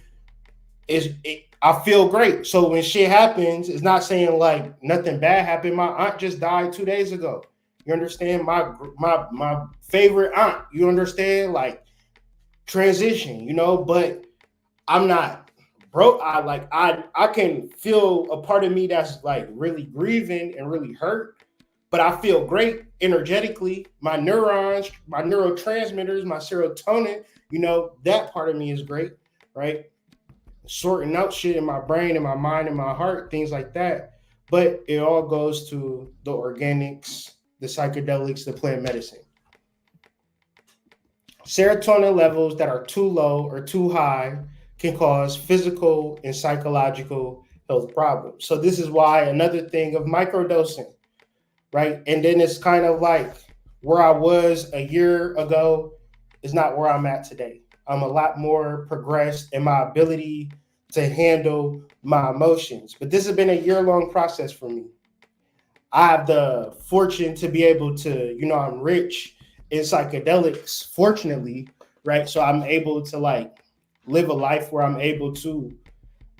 I feel great. So when shit happens, it's not saying like nothing bad happened. My aunt just died 2 days ago. You understand? My favorite aunt, you understand? Like transition, but I'm not broke. I can feel a part of me that's like really grieving and really hurt, but I feel great energetically. My neurons, my neurotransmitters, my serotonin, that part of me is great, right? Sorting out shit in my brain and my mind and my heart, things like that. But it all goes to the organics, the psychedelics, the plant medicine. Serotonin levels that are too low or too high can cause physical and psychological health problems. So this is why another thing of microdosing, right? And then it's kind of like where I was a year ago is not where I'm at today. I'm a lot more progressed in my ability to handle my emotions. But this has been a year-long process for me. I have the fortune to be able to, I'm rich in psychedelics, fortunately, right? So I'm able to like live a life where I'm able to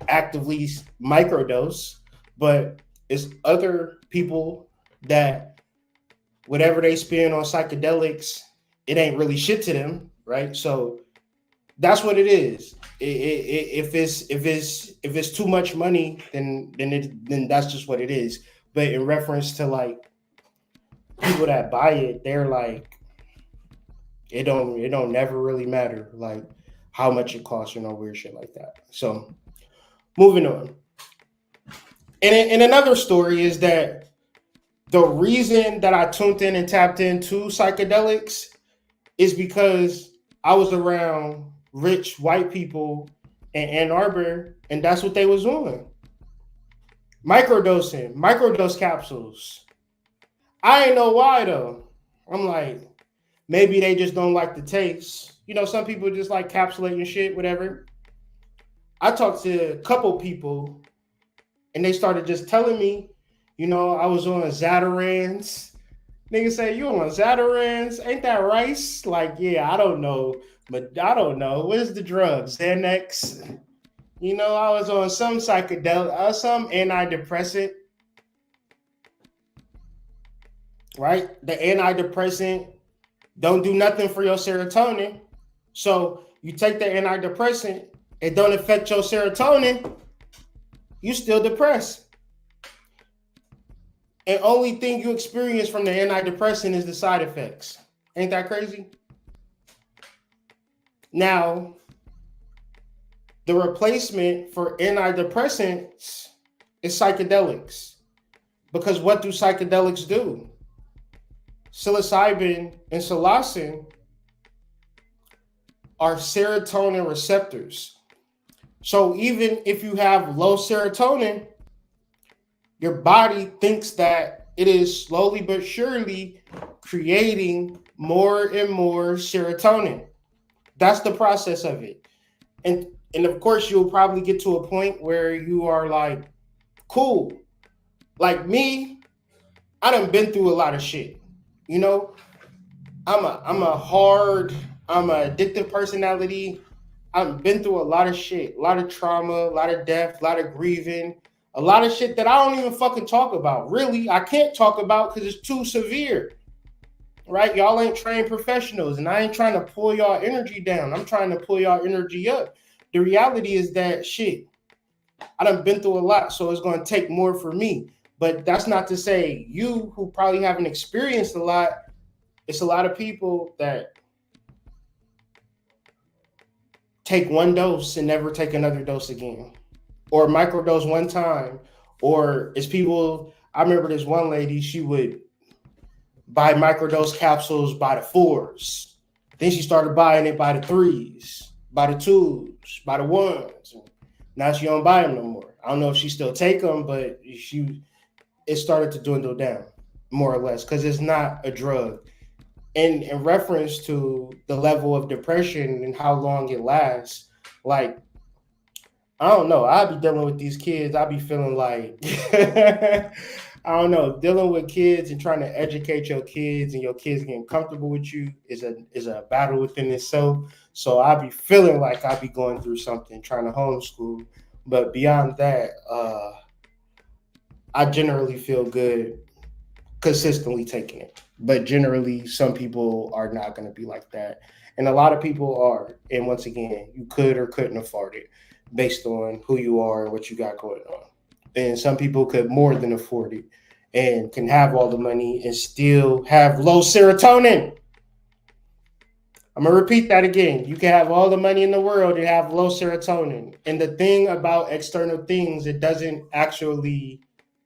actively microdose, but it's other people that whatever they spend on psychedelics, it ain't really shit to them, right? So that's what it is. If it's too much money, then that's just what it is. But in reference to like people that buy it, they're like, it don't never really matter like how much it costs, weird shit like that. So moving on. And another story is that the reason that I tuned in and tapped into psychedelics is because I was around rich white people in Ann Arbor, and that's what they was doing. Microdose capsules. I ain't know why though. I'm like, maybe they just don't like the taste. Some people just like capsulating shit, whatever. I talked to a couple people and they started just telling me, I was on Zatarans. Niggas say, you on Zatarans? Ain't that rice? Like, yeah, I don't know. But I don't know. What is the drug? Xanax? You know, I was on some psychedelic, some antidepressant, right? The antidepressant don't do nothing for your serotonin. So you take the antidepressant, it don't affect your serotonin, you still depressed. And only thing you experience from the antidepressant is the side effects. Ain't that crazy? Now, the replacement for antidepressants is psychedelics. Because what do psychedelics do? Psilocybin and psilocin are serotonin receptors. So even if you have low serotonin, your body thinks that it is slowly but surely creating more and more serotonin. That's the process of it. And of course you'll probably get to a point where you are like, cool. Like me, I done been through a lot of shit. You know, I'm an addictive personality. I've been through a lot of shit, a lot of trauma, a lot of death, a lot of grieving, a lot of shit that I don't even fucking talk about. Really, I can't talk about because it's too severe. Right? Y'all ain't trained professionals, and I ain't trying to pull y'all energy down. I'm trying to pull y'all energy up. The reality is that shit, I done been through a lot, so it's going to take more for me. But that's not to say you who probably haven't experienced a lot. It's a lot of people that take one dose and never take another dose again, or microdose one time, or it's people. I remember this one lady, she would buy microdose capsules by the 4s. Then she started buying it by the 3s, by the 2s, by the 1s. Now she don't buy them no more. I don't know if she still take them, but it started to dwindle down more or less because it's not a drug. And in reference to the level of depression and how long it lasts, like, I don't know. I'll be dealing with these kids. I'll be feeling like, I don't know, dealing with kids and trying to educate your kids and your kids getting comfortable with you is a battle within itself. So I'll be feeling like I'll be going through something trying to homeschool. But beyond that, I generally feel good consistently taking it. But generally, some people are not going to be like that. And a lot of people are. And once again, you could or couldn't afford it based on who you are and what you got going on. And some people could more than afford it and can have all the money and still have low serotonin. I'm going to repeat that again. You can have all the money in the world and have low serotonin. And the thing about external things, it doesn't actually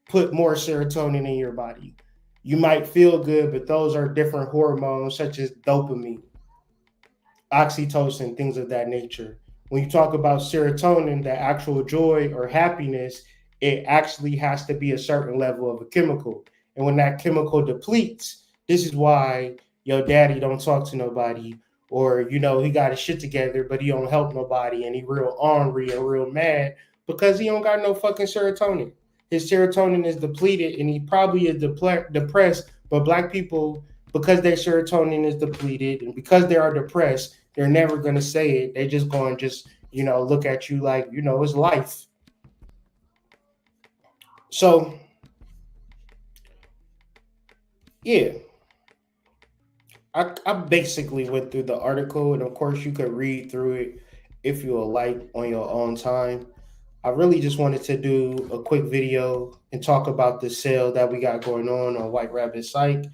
put more serotonin in your body. You might feel good, but those are different hormones such as dopamine, oxytocin, things of that nature. When you talk about serotonin, the actual joy or happiness, it actually has to be a certain level of a chemical. And when that chemical depletes, this is why your daddy don't talk to nobody, or, you know, he got his shit together, but he don't help nobody, and he real ornery and real mad because he don't got no fucking serotonin. His serotonin is depleted, and he probably is depressed. But black people, because their serotonin is depleted and because they are depressed, they're never going to say it. They just going to just, you know, look at you like, you know, it's life. So, yeah, I basically went through the article, and of course you could read through it if you would like on your own time. I really just wanted to do a quick video and talk about the sale that we got going on White Rabbit Psych.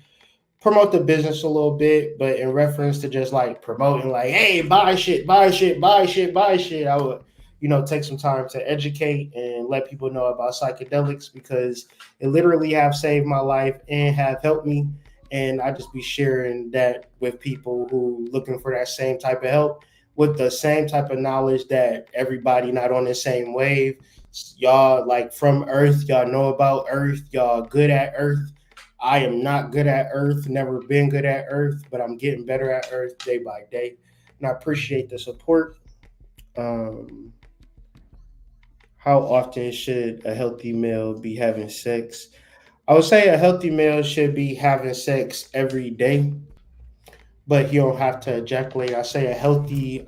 Promote the business a little bit, but in reference to just like promoting, like, hey, buy shit, buy shit, buy shit, buy shit, I would, you know, take some time to educate and let people know about psychedelics because it literally have saved my life and have helped me. And I just be sharing that with people who looking for that same type of help with the same type of knowledge that everybody not on the same wave. Y'all like from Earth, y'all know about Earth, y'all good at Earth. I am not good at Earth, never been good at Earth, but I'm getting better at Earth day by day. And I appreciate the support. How often should a healthy male be having sex? I would say a healthy male should be having sex every day, but you don't have to ejaculate. I say a healthy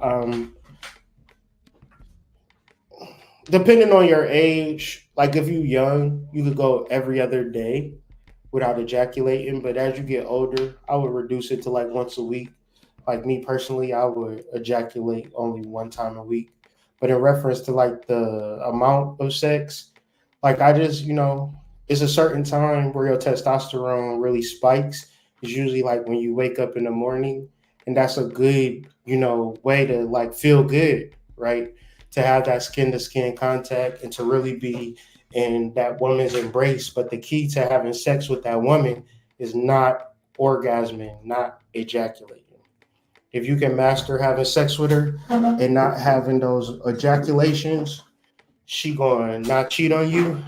depending on your age, like if you young, you could go every other day without ejaculating. But as you get older, I would reduce it to like once a week. Like me personally, I would ejaculate only one time a week. But in reference to like the amount of sex, like I just, it's a certain time where your testosterone really spikes. It's usually like when you wake up in the morning, and that's a good, way to like feel good, right? To have that skin to skin contact and to really be in that woman's embrace. But the key to having sex with that woman is not orgasming, not ejaculating. If you can master having sex with her and not having those ejaculations, she gonna not cheat on you,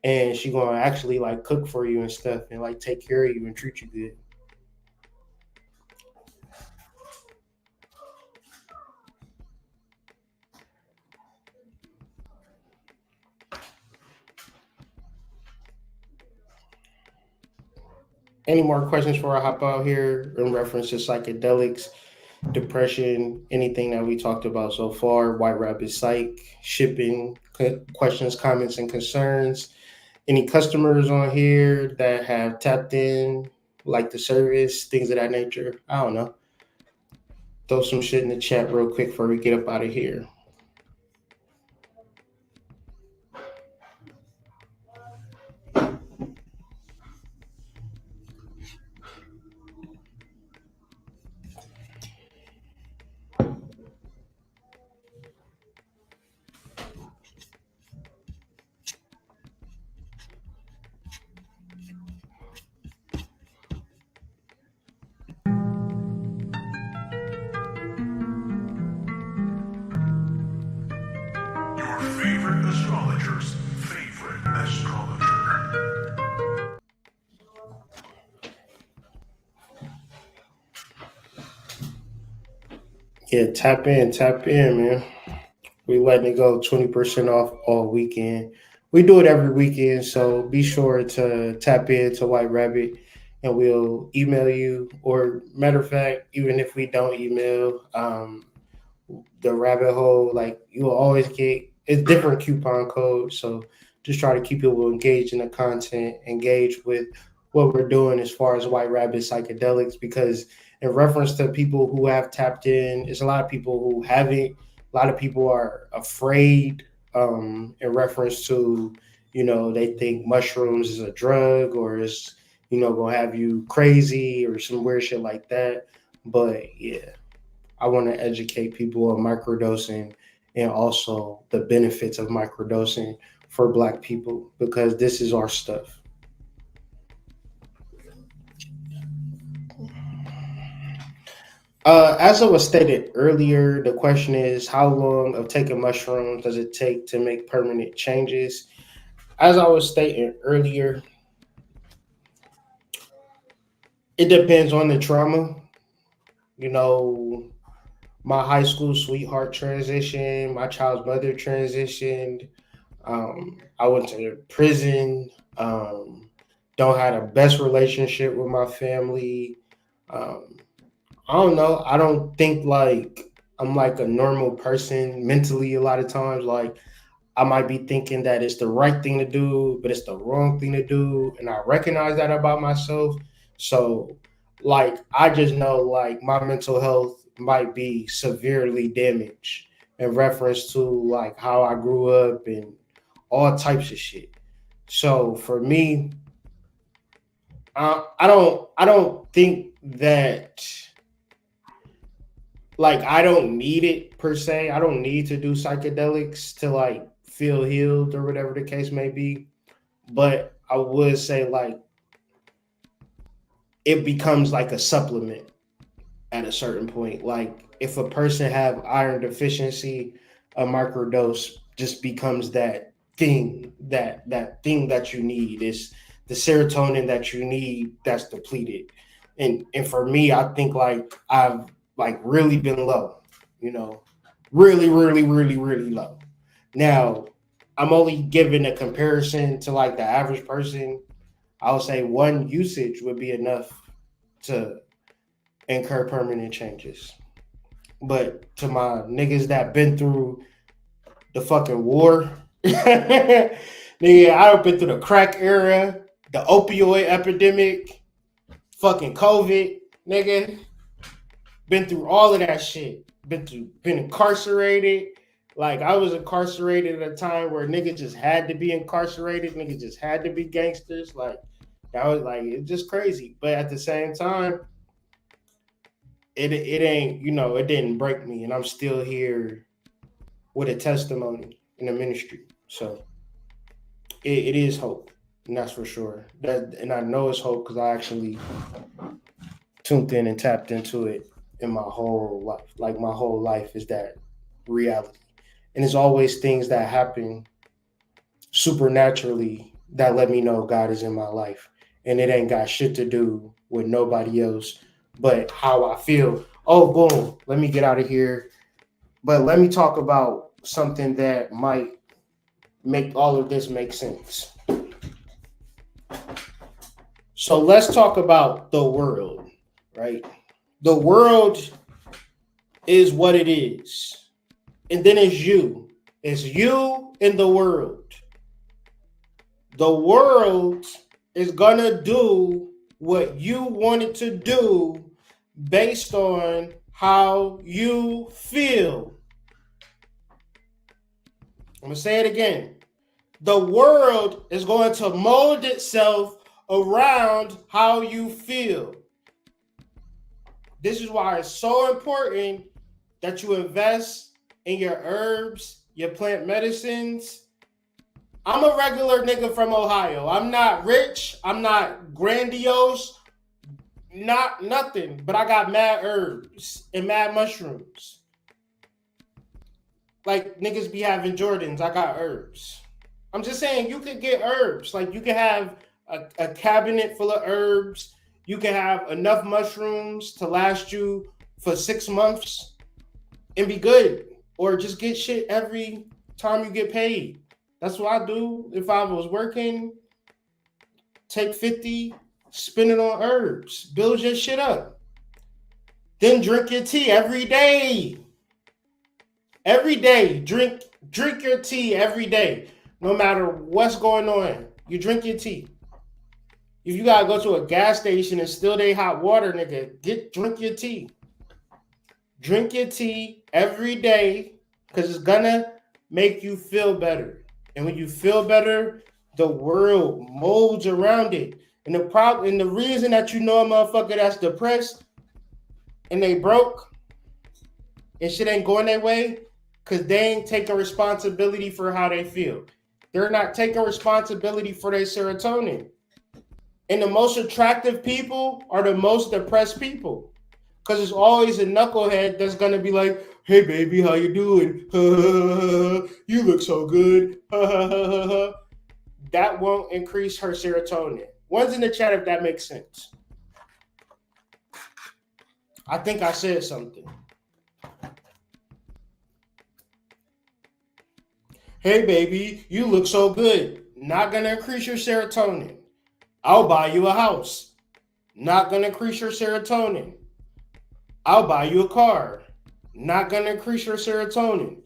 and she gonna actually like cook for you and stuff and like take care of you and treat you good. Any more questions before I hop out here in reference to psychedelics, depression, anything that we talked about so far? White Rabbit Psych, shipping, questions, comments, and concerns. Any customers on here that have tapped in, like the service, things of that nature? I don't know. Throw some shit in the chat real quick before we get up out of here. Your favorite astrologer's favorite astrologer. Yeah, tap in, man. We letting it go 20% off all weekend. We do it every weekend, so be sure to tap into White Rabbit and we'll email you. Or matter of fact, even if we don't email, the rabbit hole, like you will always get it's different coupon codes. So just try to keep people engaged in the content, engaged with what we're doing as far as White Rabbit psychedelics, because in reference to people who have tapped in, there's a lot of people who haven't. A lot of people are afraid in reference to, they think mushrooms is a drug or is, gonna have you crazy or some weird shit like that. But yeah, I want to educate people on microdosing and also the benefits of microdosing for Black people, because this is our stuff. As I was stated earlier, the question is, how long of taking mushrooms does it take to make permanent changes? As I was stating earlier, it depends on the trauma. You know, my high school sweetheart transitioned, my child's mother transitioned. I went to prison. Don't have the best relationship with my family. Um, I don't know. I don't think like I'm like a normal person mentally a lot of times. Like I might be thinking that it's the right thing to do, but it's the wrong thing to do. And I recognize that about myself. So, like, I just know like my mental health might be severely damaged in reference to like how I grew up and all types of shit. So for me, I don't think that like I don't need it per se. I don't need to do psychedelics to like feel healed or whatever the case may be. But I would say like it becomes like a supplement at a certain point. Like if a person have iron deficiency, a microdose just becomes that thing that you need. It's the serotonin that you need that's depleted. And for me, I think like I've like really been low, you know, really, really, really, really low. Now I'm only giving a comparison to like the average person. I would say one usage would be enough to incur permanent changes. But to my niggas that been through the fucking war. Nigga, I've been through the crack era, the opioid epidemic, fucking COVID, nigga. Been through all of that shit. Been incarcerated. Like, I was incarcerated at a time where niggas just had to be incarcerated. Niggas just had to be gangsters. Like, that was like, it's just crazy. But at the same time, it ain't, you know, it didn't break me. And I'm still here with a testimony in the ministry. So it is hope. And that's for sure. And I know it's hope because I actually tuned in and tapped into it in my whole life. Like, my whole life is that reality. And it's always things that happen supernaturally that let me know God is in my life. And it ain't got shit to do with nobody else but how I feel. Oh, boom, let me get out of here. But let me talk about something that might make all of this make sense. So let's talk about the world, right? The world is what it is. And then it's you. It's you in the world. The world is going to do what you want it to do based on how you feel. I'm going to say it again. The world is going to mold itself around how you feel. This is why it's so important that you invest in your herbs, your plant medicines. I'm a regular nigga from Ohio. I'm not rich. I'm not grandiose. Not nothing. But I got mad herbs and mad mushrooms. Like niggas be having Jordans. I got herbs. I'm just saying you could get herbs. Like you could have a cabinet full of herbs. You can have enough mushrooms to last you for 6 months and be good. Or just get shit every time you get paid. That's what I do. If I was working, take 50, spend it on herbs. Build your shit up. Then drink your tea every day. Every day. Drink your tea every day. No matter what's going on. You drink your tea. If you gotta go to a gas station and still they hot water, nigga, drink your tea. Drink your tea every day because it's gonna make you feel better. And when you feel better, the world molds around it. And the reason that you know a motherfucker that's depressed and they broke and shit ain't going their way, because they ain't taking responsibility for how they feel. They're not taking responsibility for their serotonin. And the most attractive people are the most depressed people. Because there's always a knucklehead that's going to be like, hey, baby, how you doing? You look so good. That won't increase her serotonin. One's in the chat if that makes sense. I think I said something. Hey, baby, you look so good. Not going to increase your serotonin. I'll buy you a house. Not going to increase your serotonin. I'll buy you a car. Not going to increase your serotonin.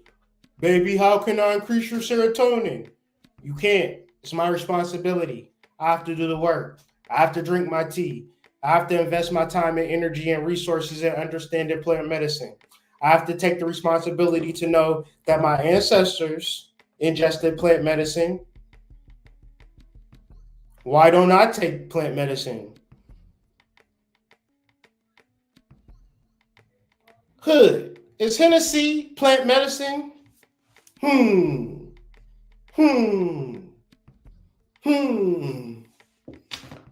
Baby, how can I increase your serotonin? You can't. It's my responsibility. I have to do the work. I have to drink my tea. I have to invest my time and energy and resources in understanding plant medicine. I have to take the responsibility to know that my ancestors ingested plant medicine. Why don't I take plant medicine? Hood, is Hennessy plant medicine?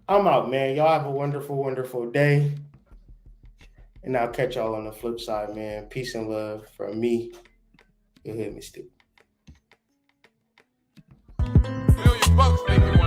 I'm out, man. Y'all have a wonderful, wonderful day. And I'll catch y'all on the flip side, man. Peace and love from me. You hear me, Stu. $1 million make you